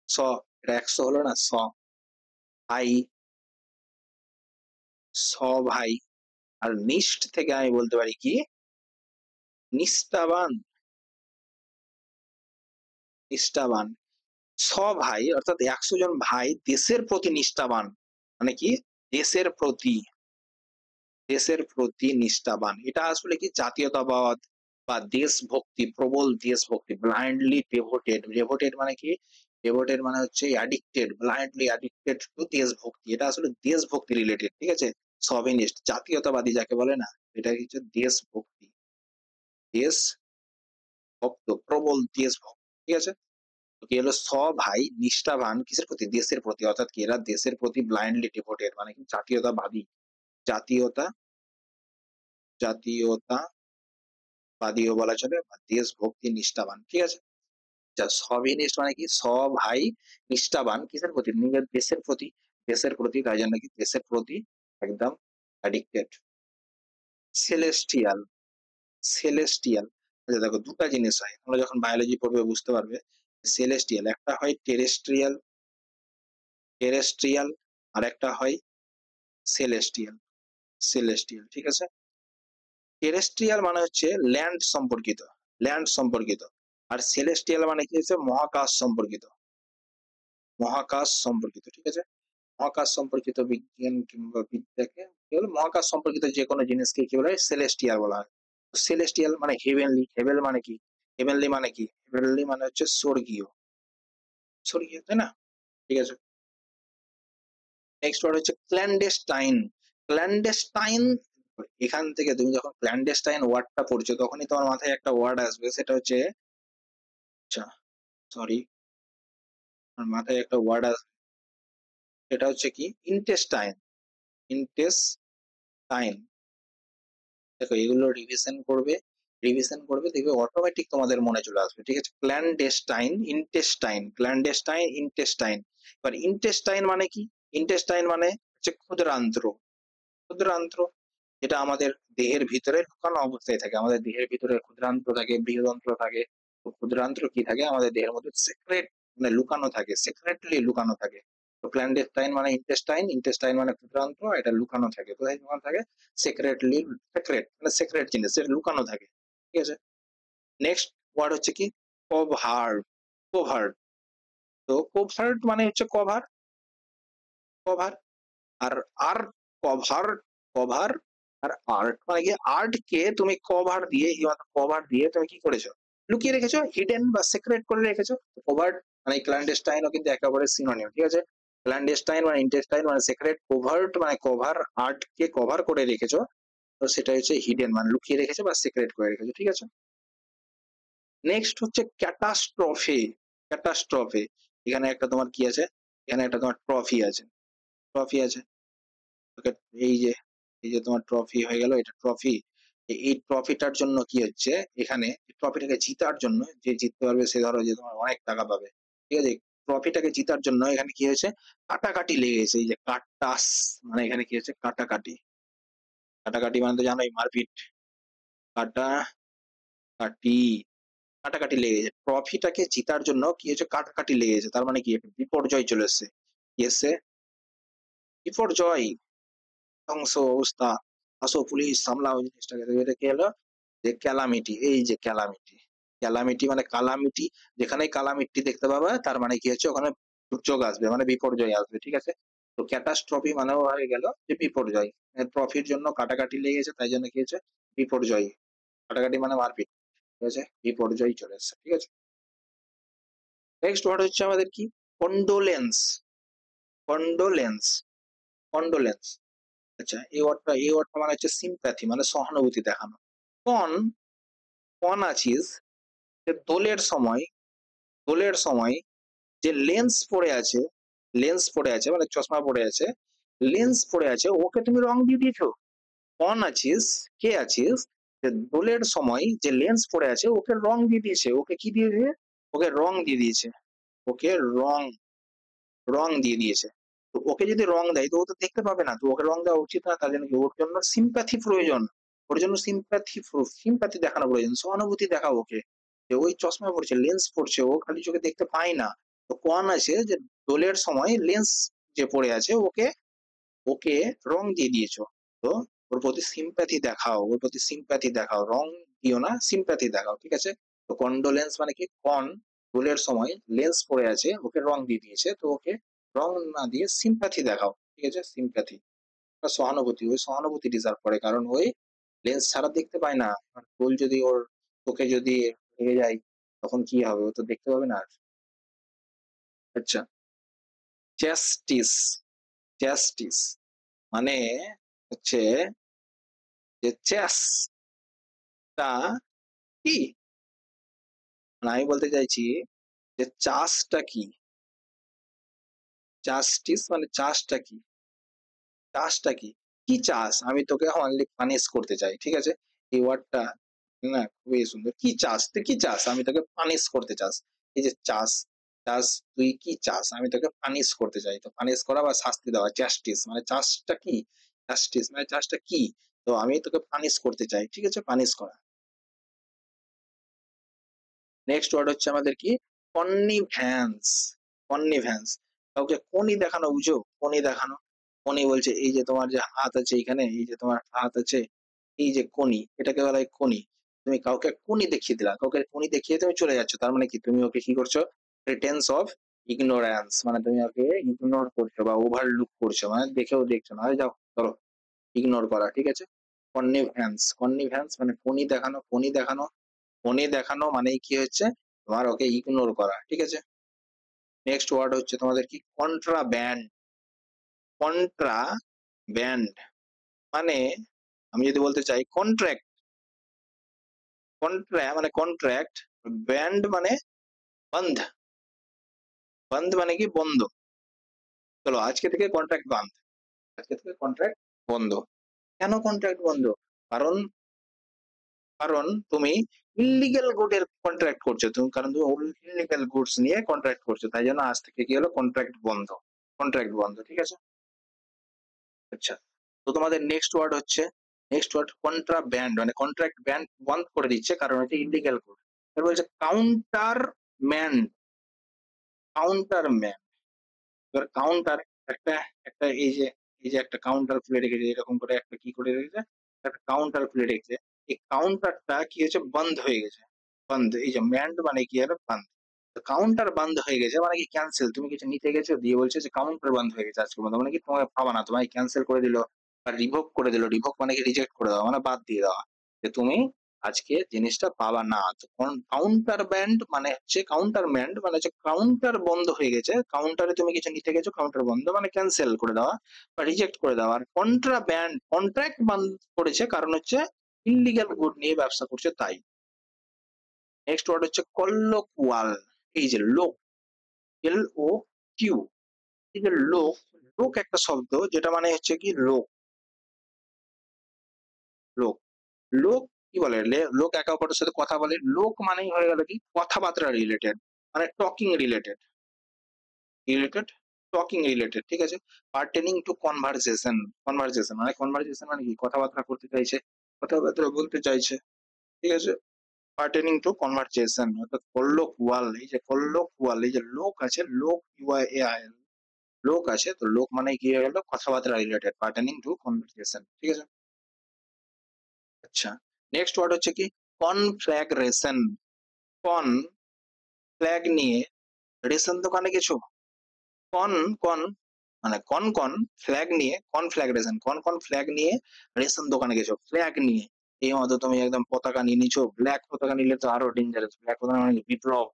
Speaker 1: স, এটা 100 হলো না? স, আই, সভাই। আর নিষ্ঠ থেকে আমি বলতে পারি কি নিষ্ঠাবান। নিষ্ঠাবান। সভাই অর্থাৎ ১০০ জন ভাই দেশের প্রতি নিষ্ঠাবান। মানে কি? দেশের প্রতি, দেশের প্রতি নিষ্ঠাবান। এটা আসলে কি জাতীয়তাবাদ বা দেশভক্তি, প্রবল দেশভক্তি, ব্লাইন্ডলি ডিভোটেড। ডিভোটেড মানে কি? ডিভোটেড মানে হচ্ছে অ্যাডিক্টেড, ব্লাইন্ডলি অ্যাডিক্টেড টু দেশভক্তি। এটা আসলে দেশভক্তি রিলেটেড, ঠিক আছে? সভিনিস্ট, জাতীয়তাবাদী যাকে বলে না? এটা হচ্ছে দেশভক্তি। দেশভক্ত, প্রবল দেশভক্ত, ঠিক আছে? তো কি হলো সভাই নিষ্ঠাবান কিসের প্রতি? দেশের প্রতি। অর্থাৎ কি এরা দেশের প্রতি ব্লাইন্ডলি ডিভোটেড মানে কি জাতীয়তাবাদী। জাতীয়তা জাতীয়তাবাদীও বলা চলে বা দেশভক্তি নিষ্ঠাবান। ঠিক আছে? যা সভিনিস্ট মানে কি সভাই নিষ্ঠাবান কিসের প্রতি? নিজের দেশের প্রতি। দেশের প্রতি তাই জন্য কি দেশের প্রতি একদম অ্যাডিক্টেড। সেলেস্টিয়াল, সেলেস্টিয়াল আচ্ছা দেখো ২ টা জিনিস হয়। তোমরা যখন বায়োলজি পড়বে বুঝতে পারবে। সেলেস্টিয়াল একটা হয় টেরেস্ট্রিয়াল, টেরেস্ট্রিয়াল আরেকটা হয় সেলেস্টিয়াল, সেলেস্টিয়াল ঠিক আছে? টেরেস্ট্রিয়াল মানে হচ্ছে ল্যান্ড সম্পর্কিত, ল্যান্ড সম্পর্কিত। আর সেলেস্টিয়াল মানে কি হচ্ছে মহাকাশ সম্পর্কিত, মহাকাশ সম্পর্কিত ঠিক আছে? মহাকাশ সম্পর্কিত বিজ্ঞান কিংবা বিদ্যাকে কি বলে মহাকাশ সম্পর্কিত যে কোনো জিনিসকে কি বলে সেলেস্টিয়াল বলা হয়। সেলেস্টিয়াল মানে হেভেনলি, হেভেন মানে কি? হেভেনলি মানে কি? হেভেনলি মানে হচ্ছে স্বর্গীয়, স্বর্গীয় তাই না? ঠিক আছে। নেক্সট ওয়ার্ড হচ্ছে ক্ল্যান্ডেস্টাইন। ক্ল্যান্ডেস্টাইন এখান থেকে তুমি যখন ক্ল্যান্ডেস্টাইন ওয়ার্ডটা পড়ছো তখনই তোমার মাথায় একটা ওয়ার্ড আসবে সেটা হচ্ছে আচ্ছা সরি আমার মাথায় একটা ওয়ার্ড আসবে সেটা হচ্ছে কি ইন্টেস্টাইন, ইন্টেস্টাইন। দেখো এগুলো রিভিশন করবে, রিভিশন করবে দেখবে অটোমেটিক তোমাদের মনে চলে আসবে ঠিক আছে? Clandestine, intestine, clandestine, intestine. এবার ইন্টেস্টাইন মানে কি? ইন্টেস্টাইন মানে হচ্ছে ক্ষুদ্রান্ত্র, ক্ষুদ্রান্ত্র যেটা আমাদের দেহের ভিতরে লুকানো অবস্থায় থাকে। আমাদের দেহের ভিতরে ক্ষুদ্রান্ত্র থাকে, বৃহদন্ত্র থাকে। তো ক্ষুদ্রান্ত্র কি থাকে? আমাদের দেহের মধ্যে সিক্রেট মানে লুকানো থাকে, সিক্রেটলি লুকানো থাকে। তো ক্ল্যান্ডেস্টাইন মানে ইন্টেস্টাইন, ইন্টেস্টাইন মানে ক্ষুদ্রান্ত্র, এটা লুকানো থাকে। কোথায় লুকানো থাকে? সিক্রেটলি, সিক্রেট মানে সিক্রেট জিনিস যেটা লুকানো থাকে। ঠিক আছে? নেক্সট ওয়ার্ড হচ্ছে কি কোভার্ট, কোভার্ট। তো কোভার্ট মানে হচ্ছে কভার, কভার। আর আর কভার, কভার আর আর্ট মানে কি আর্ট কে তুমি কভার দিয়ে কভার দিয়ে তুমি কি করেছো? লুকিয়ে রেখেছো, হিডেন বা সিক্রেট করে রেখেছো। কভার মানে ক্ল্যান্ডেস্টাইনও কিন্তু একেবারে সিনোনিম ঠিক আছে? ক্ল্যান্ডেস্টাইন মানে ইন্টেস্টাইন মানে সিক্রেট, কোভার্ট মানে কভার, আর্ট কে কভার করে রেখেছো। তো সেটা হচ্ছে হিডেন মানে লুকিয়ে রেখেছো বা সিক্রেট করে রেখেছো ঠিক আছে? নেক্সট হচ্ছে ক্যাটাস্ট্রফে, ক্যাটাস্ট্রফে। এখানে একটা তোমার কি আছে? এখানে একটা তোমার ট্রফি আছে, ট্রফি আছে। ওকে, এই যে এই যে তোমার ট্রফি হয়ে গেল এটা ট্রফি। এই ট্রফিটার জন্য কি হচ্ছে এখানে ট্রফিটাকে জিতার জন্য যে জিততে পারবে সে ধরো যে তোমার অনেক টাকা পাবে ঠিক আছে? ট্রফিটাকে জিতার জন্য এখানে কি হয়েছে? কাটাকাটি লেগে গেছে। এই যে কাটাস মানে এখানে কি হচ্ছে? কাটাকাটি। কাটাকাটি মানে তো জানোই মারপিট। কাটাকাটি, কাটাকাটি লেগে গেছে। ট্রফিটাকে জিতার জন্য কি হয়েছে? কাটাকাটি লেগে গেছে। তার মানে কি একটা বিপর্যয় চলে এসছে। কি এসছে? বিপর্যয়, ধ্বংস অবস্থা। আসো পুলিশ সামলাও জিনিসটাকে। তো এটা কি হলো? যে ক্যালামিটি, এই যে ক্যালামিটি। ক্যালামিটি মানে কালামিটি। যেখানেই কালামিটি দেখতে পাবা তার মানে কি হচ্ছে? ওখানে দুর্যোগ আসবে মানে বিপর্যয় আসবে। ঠিক আছে? তো ক্যাটাস্ট্রফি মানেও হয়ে গেল যে বিপর্যয়। ট্রফির জন্য কাটাকাটি লেগেছে তাই জন্য কি হয়েছে? বিপর্যয়। কাটাকাটি মানে মারপিট। ঠিক আছে? বিপর্যয় চলে এসছে। ঠিক আছে? নেক্সট ওয়ার্ড হচ্ছে আমাদের কি? Condolence, condolence, condolence. আচ্ছা এই ওয়ার্ডটা মানে হচ্ছে সিম্প্যাথি মানে সহানুভূতি দেখানো। কন, কন আছিস যে দোলের সময়, দোলের সময় যে লেন্স পড়ে আছে, লেন্স পড়ে আছে মানে চশমা পড়ে আছে, লেন্স পড়ে আছে ওকে তুমি রং দিয়ে দিয়েছো। কন আছিস, কে আছিস যে দোলের সময় যে লেন্স পড়ে আছে ওকে রং দিয়ে দিয়েছে। ওকে কি দিয়েছে? ওকে রং দিয়ে দিয়েছে। ওকে রং, রং দিয়ে দিয়েছে। তো ওকে যদি রং দেয় তো ও তো দেখতে পাবে না। তো ওকে রং দেওয়া উচিত না। তার জন্য কি ওর জন্য সিম্প্যাথি প্রয়োজন। ওর জন্য সিম্প্যাথি, সিম্প্যাথি দেখানো প্রয়োজন। সহানুভূতি দেখাও ওকে। যে ওই চশমা পড়ছে, লেন্স পড়ছে, ও খালি চোখে দেখতে পায় না। তো কোন আছে যে দোলের সময় লেন্স যে পড়ে আছে ওকে ওকে রং দিয়ে দিয়েছো। তো ওর প্রতি সিম্প্যাথি দেখাও, ওর প্রতি সিম্প্যাথি দেখাও। রং দিও না, সিম্প্যাথি দেখাও। ঠিক আছে? তো কন্ডোলেন্স মানে কি, ভুলের সময় লেন্স পড়ে আছে, ওকে রং দিয়ে দিয়েছে। তো ওকে রং না দিয়ে সিম্প্যাথি দেখাও। ঠিক আছে? সিম্প্যাথি বা সহানুভূতি। ওই সহানুভূতি ডিজার্ভ করে, কারণ ওই লেন্স ছাড়া দেখতে পায় না। আর ভুল যদি ওর চোখে যদি লেগে যায়, তখন কি হবে? ও তো দেখতে পাবে না আর। আচ্ছা, জাস্টিস। জাস্টিস মানে হচ্ছে যে চেসটা কি, মানে আমি বলতে চাইছি যে চাষটা কি। জাস্টিস মানে চাষটা কি, চাষটা কি, কি চাস? আমি তোকে অনলি পানিশ করতে চাই। ঠিক আছে? এই ওয়ার্ডটা না খুবই সুন্দর। কি চাস? তুই কি চাস? আমি তোকে পানিশ করতে চাস। এই যে চাস, চাস, তুই কি চাস? আমি তোকে পানিশ করতে চাই। তো পানিশ করা বা শাস্তি দেওয়া, জাস্টিস মানে চাষটা কি, জাস্টিস মানে চাষটা কি। তো আমি তোকে পানিশ করতে চাই। ঠিক আছে? পানিশ করা। নেক্সট ওয়ার্ড হচ্ছে আমাদের কি, কন্নিভ্যান্স। কন্নিভ্যান্স, কাউকে কনি দেখানো, বুঝো? কনি দেখানো। কনি বলছে এই যে তোমার যে হাত আছে এখানে, এই যে তোমার হাত আছে, এই যে কনি, এটাকে বলা হয় কনি। তুমি কাউকে কনি দেখিয়ে দিলা, কাউকে কনি দেখিয়ে তুমি চলে যাচ্ছ, তার মানে কি, তুমি ওকে কি করছো? প্রিটেন্স অফ ইগনোরেন্স, মানে তুমি ওকে ইগনোর করছো বা ওভারলুক করছো, মানে দেখেও দেখছো না। আরে যাও, চলো। ইগনোর করা। ঠিক আছে? কন্নিভ্যান্স, কন্নিভ্যান্স মানে ফণী দেখানো, ফণী দেখানো। ফণী দেখানো মানে কি হচ্ছে, তোমার ওকে ইগনোর করা। ঠিক আছে? নেক্সট ওয়ার্ড হচ্ছে তোমাদের কি, কন্ট্রাব্যান্ড। কন্ট্রা ব্যান্ড মানে, আমি যদি বলতে চাই কন্ট্রাক্ট। মানে কন্ট্রাক্ট। ব্যান্ড মানে বন্ধ। বন্ধ মানে কি, বন্ধ। চলো আজকে থেকে কন্ট্রাক্ট বন্ধ, আজকে থেকে কন্ট্রাক্ট বন্ধ। কেন কন্ট্রাক্ট বন্ধ? কারণ, তুমি ইল্লিগাল গুডের কন্ট্রাক্ট করছো তুমি, কারণ তুমি ইল্লিগাল গুডস নিয়ে কন্ট্রাক্ট করছো, তাই জন্য আজ থেকে কি হলো, কন্ট্রাক্ট বন্ধ। কন্ট্রাক্ট বন্ধ। ঠিক আছে? আচ্ছা, তো তোমাদের নেক্সট ওয়ার্ড হচ্ছে, নেক্সট ওয়ার্ড কন্ট্রাব্যান্ড মানে কন্ট্রাক্ট ব্যান্ড বন্ধ করে দিচ্ছে, কারণ এটা ইল্লিগাল গুড। এবার বলছে কাউন্টার ম্যান। কাউন্টার ম্যান, এবার কাউন্টার, একটা, এই যে, একটা কাউন্টার খুলে রেখেছে, এরকম করে একটা কি করে রেখেছে, একটা কাউন্টার খুলে রেখেছে। এই কাউন্টারটা কি হয়েছে, বন্ধ হয়ে গেছে। বন্ধ, এই যে ম্যান্ড মানে কি হলো, বন্ধ। কাউন্টার বন্ধ হয়ে গেছে মানে কি, ক্যান্সেল। তুমি কিছু নিতে গেছো, দিয়ে বলছে যে কাউন্টার বন্ধ হয়ে গেছে আজকের মতো, মানে কি তোমাকে পাবা না, তোমায় ক্যান্সেল করে দিল বা রিভোক করে দিল। রিভোক মানে কি, রিজেক্ট করে দেওয়া, মানে বাদ দিয়ে দেওয়া, যে তুমি আজকে জিনিসটা পাবা না। তো কাউন্টার ব্যান্ড মানে হচ্ছে, কাউন্টার ব্যান্ড মানে হচ্ছে কাউন্টার বন্ধ হয়ে গেছে। কাউন্টারে তুমি কিছু নিতে গেছো, কাউন্টার বন্ধ মানে ক্যান্সেল করে দেওয়া বা রিজেক্ট করে দেওয়া। আর কন্ট্রা ব্যান্ড, কন্ট্রাক্ট বন্ধ করেছে, কারণ হচ্ছে ইল্লিগাল গুড নিয়ে ব্যবসা করছে তাই। নেক্সট ওয়ার্ড হচ্ছে কল্লোকুয়াল। এই যে লোক, LOQ, এই যে লোক, লোক একটা শব্দ যেটা মানে হচ্ছে কি, লোক। লোক, লোক কি বলে, লোক একে অপরের সাথে কথা বলে। লোক মানেই হয়ে গেল কি, কথাবার্তা রিলেটেড, মানে talking related, related, talking related. ঠিক আছে? Pertaining to conversation. কনভারসেশন মানে, কনভারসেশন মানে কি, কথাবার্তা করতে চাইছে, কথাবার্তা বলতে চাইছে। ঠিক আছে? পার্টেনিং টু কনভারসেশন অর্থাৎ কল্লোকুয়াল। এই যে কল্লোকুয়াল, এই যে লোক আছে, লোক, UIAL, লোক আছে, তো লোক মানে কি হয়ে গেল, কথাবার্তা রিলেটেড, পার্টেনিং টু কনভারসেশন। ঠিক আছে? আচ্ছা, নেক্সট ওয়ার্ড হচ্ছে কি, কনফ্ল্যাগ্রেশন। কন, ফ্ল্যাগ নিয়ে, রেশন দোকানে গেছো। কন, কন মানে কন কন, ফ্ল্যাগ নিয়ে, কনফ্ল্যাগ্রেশন, কন ফ্ল্যাগ নিয়ে রেশন দোকানে গেছো, ফ্ল্যাগ নিয়ে। এই মতো তুমি একদম পতাকা নিয়ে নিছো, ব্ল্যাক পতাকা নিলে তো আরো ডেঞ্জারাস। ব্ল্যাক পতাকা মানে বিপ্লব।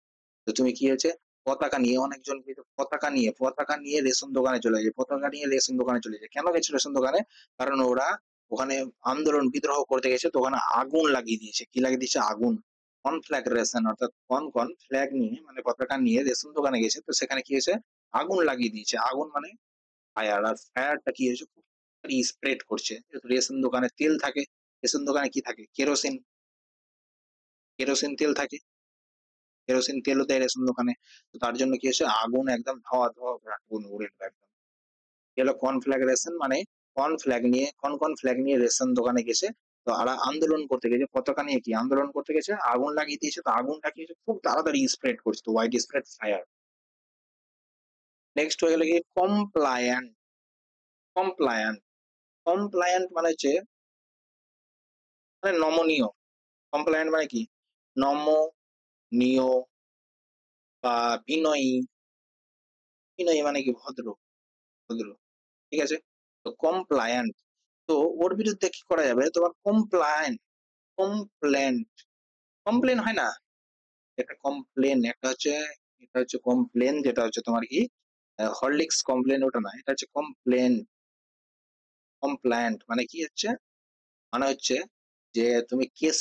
Speaker 1: তো তুমি কি হয়েছে, পতাকা নিয়ে, অনেকজন কিন্তু পতাকা নিয়ে রেশন দোকানে চলে যায়, পতাকা নিয়ে রেশন দোকানে চলে যায়। কেন গেছে রেশন দোকানে? কারণ ওরা ওখানে আন্দোলন বিদ্রোহ করতে গেছে, তো ওখানে আগুন লাগিয়ে দিয়েছে। কি লাগিয়ে দিয়েছে? আগুন। কনফ্ল্যাগ্রেশন অর্থাৎ কন ফ্ল্যাগ নিয়ে মানে পতাকা নিয়ে রেশন দোকানে গেছে, তো সেখানে কি হয়েছে, আগুন লাগিয়ে দিয়েছে। আগুন মানে ফায়ার। আর ফায়ারটা কি হয়েছে, খুব স্প্রেড করছে। যেহেতু রেশন দোকানে তেল থাকে, রেশন দোকানে কি থাকে, কেরোসিন, কেরোসিন তেল থাকে, কেরোসিন তেলও দেয় রেশন দোকানে। তো তার জন্য কি হয়েছে, আগুন একদম ধোয়া ধোয়া করে আগুন উড়ে গেলো একদম। গেল কনফ্ল্যাগ্রেশন মানে, কন ফ্ল্যাগ নিয়ে রেশন দোকানে গেছে। তো আর আন্দোলন করতে গেছে, পতাকা নিয়ে কি আন্দোলন করতে গেছে, আগুন লাগিয়ে দিয়েছে। তো আগুনটা কি হয়েছে, খুব তাড়াতাড়ি স্প্রেড করছে, তো ওয়াইড স্প্রেড ফায়ার। নেক্সট হয়ে গেল কি, কমপ্লায়েন্ট। কমপ্লায়েন্ট। কমপ্লায়েন্ট মানে হচ্ছে মানে নমনীয়। কমপ্লায়েন্ট মানে কি? নমনীয় বা বিনয়ী। বিনয়ী মানে কি? ভদ্র, ভদ্র। ঠিক আছে? তো কমপ্লায়েন্ট। তো ওর বিরুদ্ধে কি করা যাবে? তোমার কমপ্লেন্ট। কমপ্লেন হয় না? একটা কমপ্লেন, এটা হচ্ছে কমপ্লেন, যেটা হচ্ছে তোমার কি হরলিক্স কমপ্লেন ওটা না, এটা হচ্ছে কমপ্লেন। কমপ্লায়েন্ট মানে কি হচ্ছে? মানে হচ্ছে যে তুমি কেস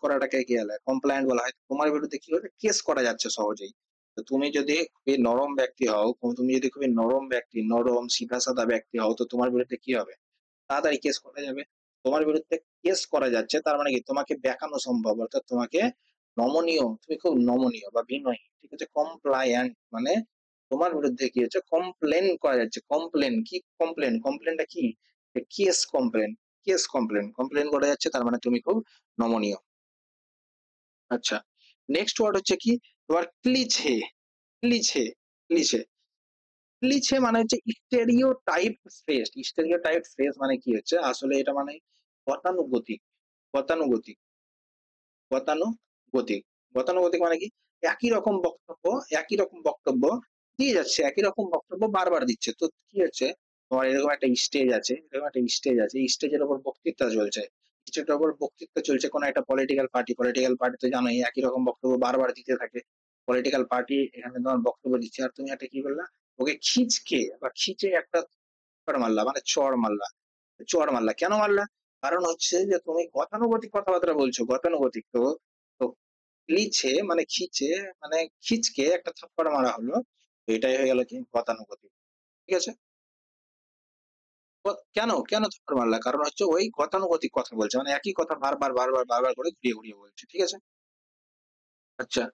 Speaker 1: করাটাকে কি বলে? কমপ্লায়েন্ট বলা হয়। তোমার বিরুদ্ধে কি হবে? কেস করা যাচ্ছে সহজেই। তো তুমি যদি খুবই নরম ব্যক্তি হও, তুমি যদি খুবই নরম ব্যক্তি, নরম সিধা সাদা ব্যক্তি হও, তো তোমার বিরুদ্ধে কি হবে? তাড়াতাড়ি কেস করা যাবে। তোমার বিরুদ্ধে কেস করা যাচ্ছে, তার মানে কি? তোমাকে দেখানো সম্ভব, অর্থাৎ তোমাকে নমনীয়, তুমি খুব নমনীয় বা বিনয়ী। ঠিক আছে? কমপ্লায়েন্ট মানে তোমার বিরুদ্ধে কি হচ্ছে? কমপ্লেন করা যাচ্ছে। কমপ্লেন কি? কমপ্লেন, কমপ্লেনটা কি? কেস কমপ্লেন, কমপ্লেন করা যাচ্ছে, তার মানে তুমি খুব নমনীয়। আচ্ছা, নেক্সট ওয়ার্ড হচ্ছে কি? তোমার ক্লিচে। ক্লিচে, ক্লিচে, ক্লিচে মানে হচ্ছে স্টেরিওটাইপ ফ্রেজ। স্টেরিওটাইপ ফ্রেজ মানে কি হচ্ছে? আসলে এটা মানে গতানুগতিক, গতানুগতিক, গতানুগতিক। গতানুগতিক মানে কি? একই রকম বক্তব্য, একই রকম বক্তব্য দিয়ে যাচ্ছে, একই রকম বক্তব্য বারবার দিচ্ছে। তো কি হচ্ছে? তোমার এরকম একটা স্টেজ আছে, এরকম একটা স্টেজ আছে, স্টেজের উপর বক্তৃতা চলছে। স্টেজের উপর বক্তৃতা চলছে কোনো একটা পলিটিক্যাল পার্টি তো জানোই একই রকম বক্তব্য বারবার দিতে থাকে। পলিটিক্যাল পার্টি এখানে তোমার বক্তব্য দিচ্ছে, আর তুমি একটা কি করলা? ওকে খিচকে বা খিচে একটা চড় মারলা, মানে চড় মারলা। চড় মারলা, কেন মারলা? কারণ হচ্ছে যে তুমি গতানুগতিক কথাবার্তা বলছো, গতানুগতিক। তো তো লিছে মানে খিচে, মানে খিচকে একটা থাপ্পড় মারা হলো। তো এটাই হয়ে গেল কি? গতানুগতিক। ঠিক আছে? কেন কেন থাপ্পড় মারলা? কারণ হচ্ছে ওই গতানুগতিক কথা বলছে, মানে একই কথা বারবার করে ঘুরিয়ে ঘুরিয়ে বলছে। ঠিক আছে? আচ্ছা,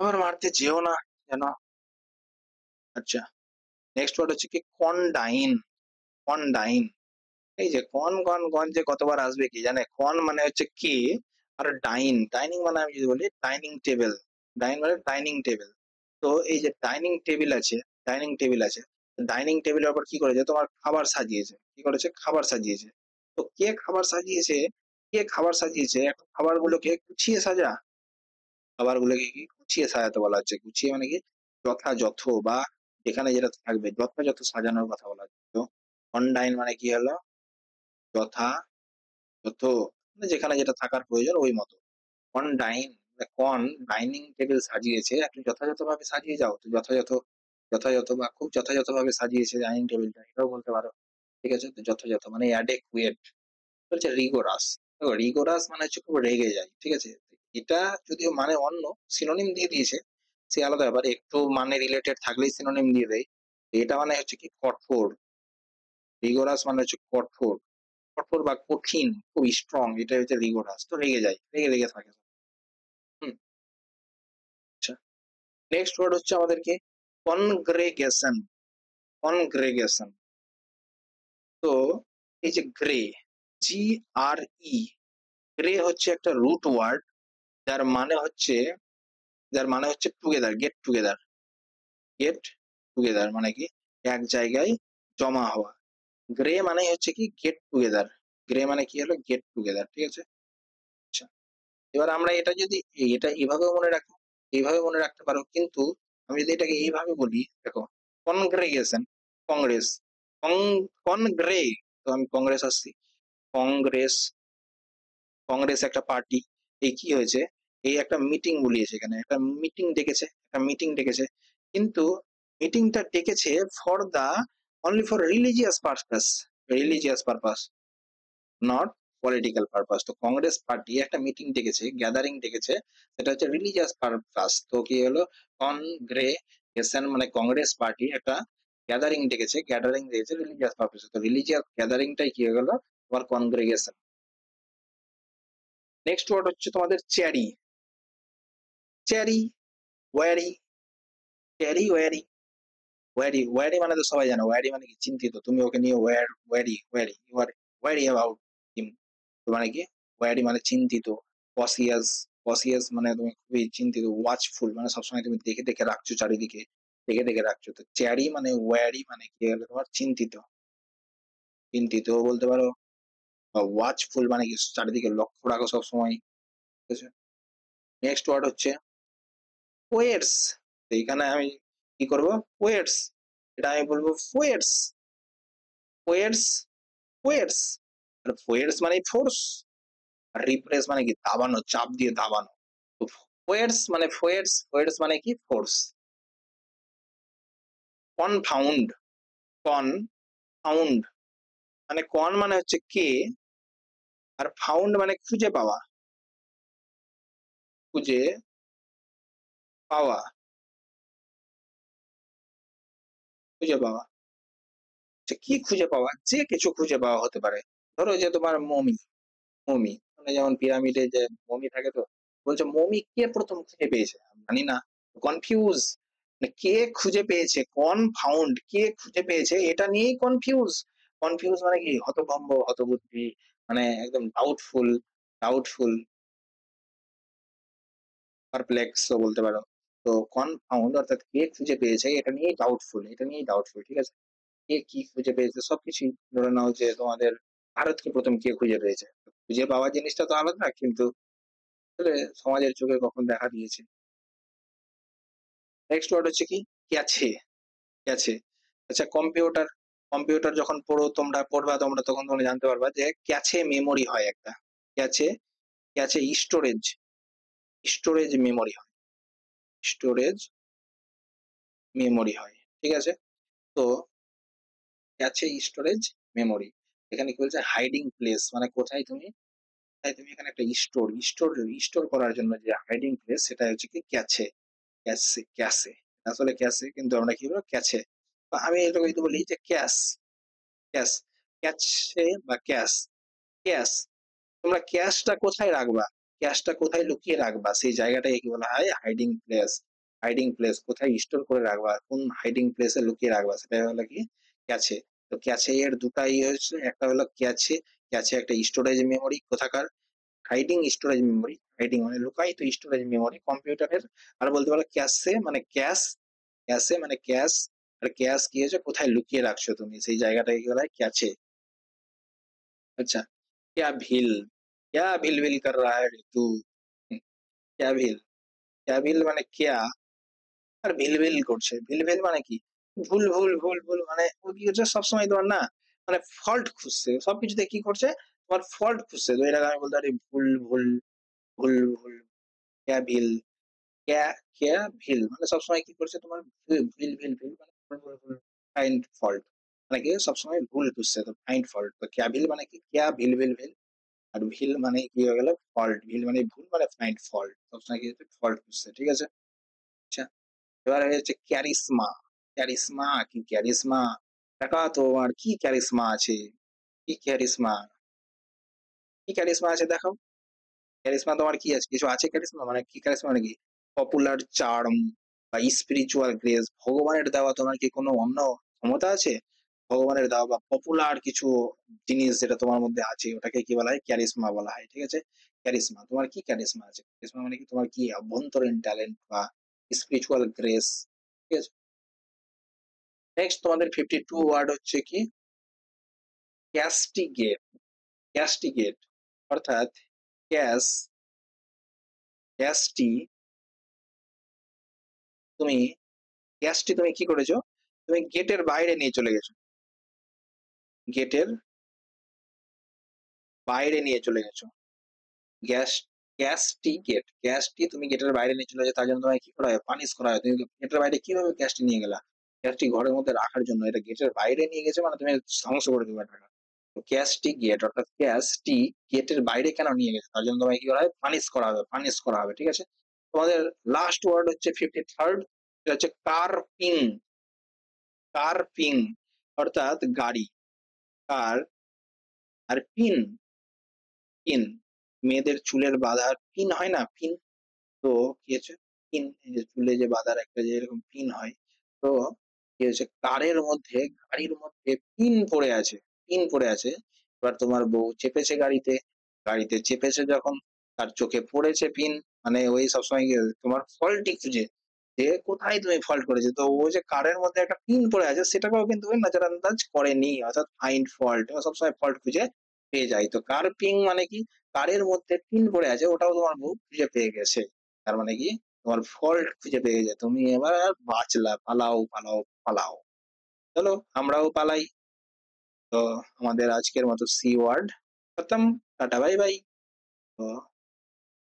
Speaker 1: আবার মারতে যেও না যেন। আচ্ছা, নেক্সট ওয়ার্ড হচ্ছে কি? কন্ডাইন। কন্ডাইন, এই যে কন যে কতবার আসবে কি জানে? কন মানে হচ্ছে কে, আর ডাইন, ডাইনিং মানে আমি যদি বলি ডাইনিং টেবিল। ডাইন মানে ডাইনিং টেবিল। তো এই যে ডাইনিং টেবিল আছে, ডাইনিং টেবিল আছে, ডাইনিং টেবিলের উপর কি করেছে? তোমার খাবার সাজিয়েছে। কি করেছে? খাবার সাজিয়েছে। তো কে খাবার সাজিয়েছে? কে খাবার সাজিয়েছে? এখন খাবারগুলোকে গুছিয়ে সাজা। খাবারগুলোকে কি গুছিয়ে সাজাতে বলা হচ্ছে? গুছিয়ে মানে কি? যথাযথ বা যেখানে যেটা থাকবে যথাযথ সাজানোর কথা বলা হচ্ছে। তো অনডাইন মানে কি হলো? যথাযথ, মানে যেখানে যেটা থাকার প্রয়োজন ওই মতো। অন ডাইন, কন ডাইনিং টেবিল সাজিয়েছে, একটু যথাযথভাবে সাজিয়ে যাও। তো যথাযথ বা খুব যথাযথভাবে সাজিয়েছে ডাইনিং টেবিলটা, এটাও বলতে পারো। ঠিক আছে? তো যথাযথ মানে অ্যাডেকুয়েট। হচ্ছে রিগোরাস। দেখো, রিগোরাস মানে হচ্ছে খুব রেগে যায়। ঠিক আছে? এটা যদিও মানে অন্য, সিনোনিম দিয়ে দিয়েছে, সে আলাদা ব্যাপার। একটু মানে রিলেটেড থাকলেই সিনোনিম দিয়ে দেয়। এটা মানে হচ্ছে কি? কঠোর। রিগোরাস মানে হচ্ছে কঠোর, কঠোর বা কঠিন, খুব স্ট্রং, এটা হচ্ছে রিগোরাস। তো রেগে যায়, রেগে রেগে থাকে। হুম। আচ্ছা, নেক্সট ওয়ার্ড হচ্ছে আমাদেরকে কনগ্রেগেশন। কনগ্রেগেশন, তো এই যে গ্রে, জি আর ই, গ্রে হচ্ছে একটা রুট ওয়ার্ড, যার মানে হচ্ছে, together, get together. Get together মানে কি? এক জায়গায় জমা হওয়া। গ্রে মানে হচ্ছে কি? Get together. গ্রে মানে কি হলো? Get together. ঠিক আছে? আচ্ছা, এবার আমরা এটা যদি এটা এভাবেও মনে রাখো, এইভাবে মনে রাখতে পারো, কিন্তু আমি যদি এটাকে এইভাবে বলি, দেখো, কনগ্রেগেশন, কংগ্রেস, কনগ্রে, তো আমি কংগ্রেস আসছি, কংগ্রেস, কংগ্রেস একটা পার্টি। এই কি হয়েছে? এই একটা মিটিং বলিয়েছে, এখানে একটা মিটিং ডেকেছে, একটা মিটিং ডেকেছে, কিন্তু মিটিংটা ডেকেছে for the only for religious purpose, religious purpose, not political purpose. তো কংগ্রেস পার্টি একটা মিটিং ডেকেছে, গ্যাদারিং ডেকেছে, সেটা হচ্ছে রিলিজিয়াস পারপাস। তো কি হলো? কনগ্রেগেশন মানে কংগ্রেস পার্টি একটা গ্যাদারিং ডেকেছে, গ্যাদারিং ডেকেছে রিলিজিয়াস পারপাসে। তো রিলিজিয়াস গ্যাদারিংটাই কি হয়ে গেল? তোমার কনগ্রেগেশন। নেক্সট ওয়ার্ড হচ্ছে তোমাদের চ্যারি। চ্যারি, ওয়ারি, চ্যারি ওয়ারি। ওয়ারি, ওয়ারি মানে তো সবাই জানো, ওয়ারি মানে কি? চিন্তিত, তুমি ওকে নিয়ে ওয়ারি, ওয়ারি, you R worry about him. তো মানে কি? ওয়ারি মানে চিন্তিত। কসিয়াস, কসিয়াস মানে তুমি খুবই চিন্তিত। ওয়াচফুল মানে সবসময় তুমি দেখে দেখে রাখছো চারিদিকে। ঢেকে ঢেকে রাখছো। তো চ্যারি মানে ওয়ারি মানে কি হলো তোমার চিন্তিত। চিন্তিত বলতে পারো, বা ওয়াচফুল মানে কি চারিদিকে লক্ষ্য রাখো সবসময়। ঠিক আছে? নেক্সট ওয়ার্ড হচ্ছে পোয়েটস। এইখানে আমি কি করব? পোয়েটস। এটা আমি বলবো পোয়েটস। Poets, poets. আর পোয়েটস মানে ফোর্স, আর রিপ্রেস মানে কি দাবানো, চাপ দিয়ে দাবানো। তো পোয়েটস মানে পোয়েটস, পোয়েটস মানে কি ফোর্স। কনফাউন্ড, কনফাউন্ড মানে কন মানে হচ্ছে কে, আর ফাউন্ড মানে খুঁজে পাওয়া, খুঁজে পাওয়া, খুঁজে পাওয়া। যে কি খুঁজে পাওয়া? যে কিছু খুঁজে পাওয়া হতে পারে। ধরো যে তোমার মমি, মমি মানে যেমন পিরামিডে যে মমি থাকে, তো বলছে মমি কে প্রথম খুঁজে পেয়েছে? আমি জানি না। কনফিউজ, কে খুঁজে পেয়েছে, কনফাউন্ড কে খুঁজে পেয়েছে এটা নিয়েই কনফিউজ। কনফিউজ মানে কি হতভম্ব, হতবুদ্ধি, মানে একদম ডাউটফুল, ডাউটফুল, পারপ্লেক্স ও বলতে পারো। তো কনফাউন্ড অর্থাৎ কে খুঁজে পেয়েছে এটা নিয়েই ডাউটফুল, এটা নিয়েই ডাউটফুল। ঠিক আছে? কে কি খুঁজে পেয়েছে সবকিছুই ধরে নাও যে তোমাদের ভারতকে প্রথম কে খুঁজে পেয়েছে। খুঁজে পাওয়া জিনিসটা তো আলাদা, কিন্তু আসলে সমাজের চোখে কখন দেখা দিয়েছে। নেক্সট ওয়ার্ড হচ্ছে কি ক্যাছে, ক্যাছে। আচ্ছা কম্পিউটার, কম্পিউটার যখন পড়বা তোমরা তখন তোমরা জানতে পারবা যে ক্যাছে মেমোরি হয় একটা। ক্যাছে, ক্যাছে স্টোরেজ, স্টোরেজ মেমোরি হয়, স্টোরেজ মেমোরি হয়। ঠিক আছে? তো ক্যাছে স্টোরেজ মেমোরি। এখানে কি বলছে হাইডিং প্লেস মানে কোথায় তুমি, তাই তুমি এখানে একটা স্টোর, স্টোর, স্টোর করার জন্য যে হাইডিং প্লেস সেটা হচ্ছে কি ক্যাছে, ক্যাছে, ক্যাছে। আসলে ক্যাছে কিন্তু আমরা কি বলবো ক্যাছে। তো আমি এটা যদি বলি যে ক্যাশ, ক্যাশ, ক্যাছে বা ক্যাশ, ক্যাশ। তোমরা ক্যাশটা কোথায় রাখবা? ক্যাশটা কোথায় লুকিয়ে রাখবা? সেই জায়গাটাকে কি বলা হয় হাইডিং প্লেস। হাইডিং প্লেস কোথায় স্টোর করে রাখবা, কোন হাইডিং প্লেসে লুকিয়ে রাখবা সেটা হলো কি ক্যাছে। তো ক্যাছে এর দুটাই হচ্ছে, একটা হলো ক্যাছে, ক্যাছে একটা স্টোরেজ মেমোরি কোথাকার, হাইডিং স্টোরেজ মেমোরি, হাইডিং মানে লুকায়িত স্টোরেজ মেমোরি কম্পিউটারের। আর বলতে পারো ক্যাশে মানে ক্যাশ, ক্যাশে মানে ক্যাশ। আর ক্যাশ কি হচ্ছে কোথায় লুকিয়ে রাখছো তুমি, সেই জায়গাটাকে কি বলা হয় ক্যাছে। अच्छा, क्या भील, क्या भील भील कर रहा है रे तू? क्या भील, क्या भील মানে কেয়া, আর ভিল ভিল করছে, ভিল ভিল মানে কি ভুল ভুল ভুল ভুল, মানে ও কি করছে সবসময় তোমার না, মানে ফল্ট খুঁজছে সবকিছুতে, কি করছে তোমার ফল্ট খুঁজছে। তো এটাকে আমি বলতে পারি ভুল ভুল, ভুল ভুল, ক্যা ভিল, ক্যা, ক্যা ভিল মানে সবসময় কি করছে তোমার ভিল ভিল ভিল ভিল মানে ফাইন্ড ফল্ট, মানে কি সবসময় ভুল খুঁজছে, তো ফাইন্ড ফল্ট। তো ক্যা ভিল মানে কি ক্যা ভিল ভিল ভিল, আর ভিল মানে কি হয়ে গেল ফল্ট, ভিল মানে ভুল মানে ফাইন্ড ফল্ট, সবসময় কি হচ্ছে ফল্ট খুঁজছে। ঠিক আছে? আচ্ছা, এবার হচ্ছে ক্যারিসমা। ক্যারিসমা কি ক্যারিসমা, দেখা তোমার কি ক্যারিসমা আছে, কি ক্যারিসমা, কি ক্যারিসমা আছে দেখাও। ক্যারিসমা তোমার কি আছে, কিছু আছে ক্যারিসমা মানে কি, ক্যারিসমা মানে কি পপুলার চার্ম বা স্পিরিচুয়াল গ্রেস, ভগবানের দেওয়া তোমার কি কোনো অন্য ক্ষমতা আছে? ভগবানের দেওয়া বা পপুলার কিছু জিনিস যেটা তোমার মধ্যে আছে ওটাকে কি বলা হয় ক্যারিসমা বলা হয়। ঠিক আছে? ক্যারিসমা, তোমার কি ক্যারিসমা আছে, ক্যারিসমা মানে কি তোমার কি অভ্যন্তরীণ ট্যালেন্ট বা স্পিরিচুয়াল গ্রেস। ঠিক আছে? নেক্সট তোমাদের 52 ওয়ার্ড হচ্ছে কি ক্যাস্টিগেট, ক্যাস্টিগেট অর্থাৎ ক্যাস, ক্যাস্টি, তুমি গ্যাসটি তুমি কি করেছো, তুমি গেটের বাইরে নিয়ে চলে গেছো, গেটের বাইরে নিয়ে চলে গেছো। গ্যাস, গ্যাসটি গেট, গ্যাসটি তুমি গেটের বাইরে নিয়ে চলে যাও, তার জন্য তোমায় কি করা হয় পানিশ করা হয়। তুমি গেটের বাইরে কিভাবে গ্যাসটি নিয়ে গেলা? গ্যাসটি ঘরের মধ্যে রাখার জন্য, এটা গেটের বাইরে নিয়ে গেছে মানে তুমি ধ্বংস করে দেবে এটা। তো গ্যাসটি গেট অর্থাৎ গ্যাসটি গেটের বাইরে কেন নিয়ে গেছে তার জন্য তোমায় কি করা হয় পানিশ করা হবে, পানিশ করা হবে। ঠিক আছে? তোমাদের লাস্ট ওয়ার্ড হচ্ছে 53rd, এটা হচ্ছে কার্পিং, কার্পিং অর্থাৎ গাড়ি, কার, আর পিন, পিন মেয়েদের চুলের বাঁধার পিন হয় না, পিন। তো কি হচ্ছে পিন, এই যে চুলে যে বাঁধার একটা যে এরকম পিন হয়। তো কি হচ্ছে কারের মধ্যে, গাড়ির মধ্যে পিন পড়ে আছে, পিন পড়ে আছে। এবার তোমার বউ চেপেছে গাড়িতে, গাড়িতে চেপেছে যখন, তার চোখে পড়েছে পিন, মানে ওই সবসময় তোমার ফল্টই খুঁজে, যে কোথায় তুমি ফল্ট করেছো। তো ও যে কারের মধ্যে একটা পিন পড়ে আছে সেটাকেও কিন্তু ওই নজরআন্দাজ করেনি। অর্থাৎ ফাইন্ড ফল্ট ও সবসময় ফল্ট খুঁজে পেয়ে যায়। তো কার পিং মানে কি? কারের মধ্যে পিন পড়ে আছে ওটাও তোমার বউ খুঁজে পেয়ে গেছে। তার মানে কি? তোমার ফল্ট খুঁজে পেয়ে গেছে। তুমি এবার বাঁচলা। পালাও, পালাও, পালাও। চলো আমরাও পালাই। তো আমাদের আজকের মতো সি ওয়ার্ড খতম। Tata bye bye. তো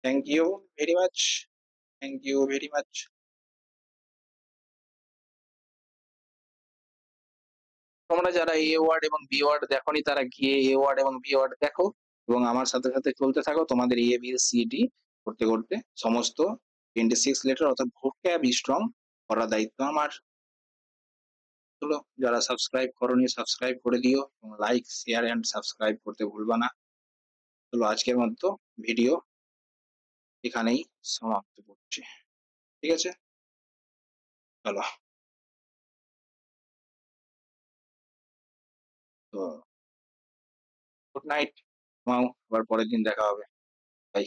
Speaker 1: thank you very much. Thank you very much. তোমরা যারা এ ওয়ার্ড এবং বি ওয়ার্ড দেখোনি তারা গিয়ে এ ওয়ার্ড এবং বি ওয়ার্ড দেখো এবং আমার সাথে সাথে চলতে থাকো। তোমাদের এ বি সি ডি করতে করতে সমস্ত 26 লেটার অর্থাৎ ভোক্যাব স্ট্রং করার দায়িত্ব আমার। চলো যারা সাবস্ক্রাইব করোনি সাবস্ক্রাইব করে দিও এবং লাইক শেয়ার এন্ড সাবস্ক্রাইব করতে ভুলবা না। চলো আজকের মতো ভিডিও এখানেই সমাপ্ত করছি। ঠিক আছে? চলো। তো গুড নাইট। ঘুমাও, আবার পরের দিন দেখা হবে। বাই।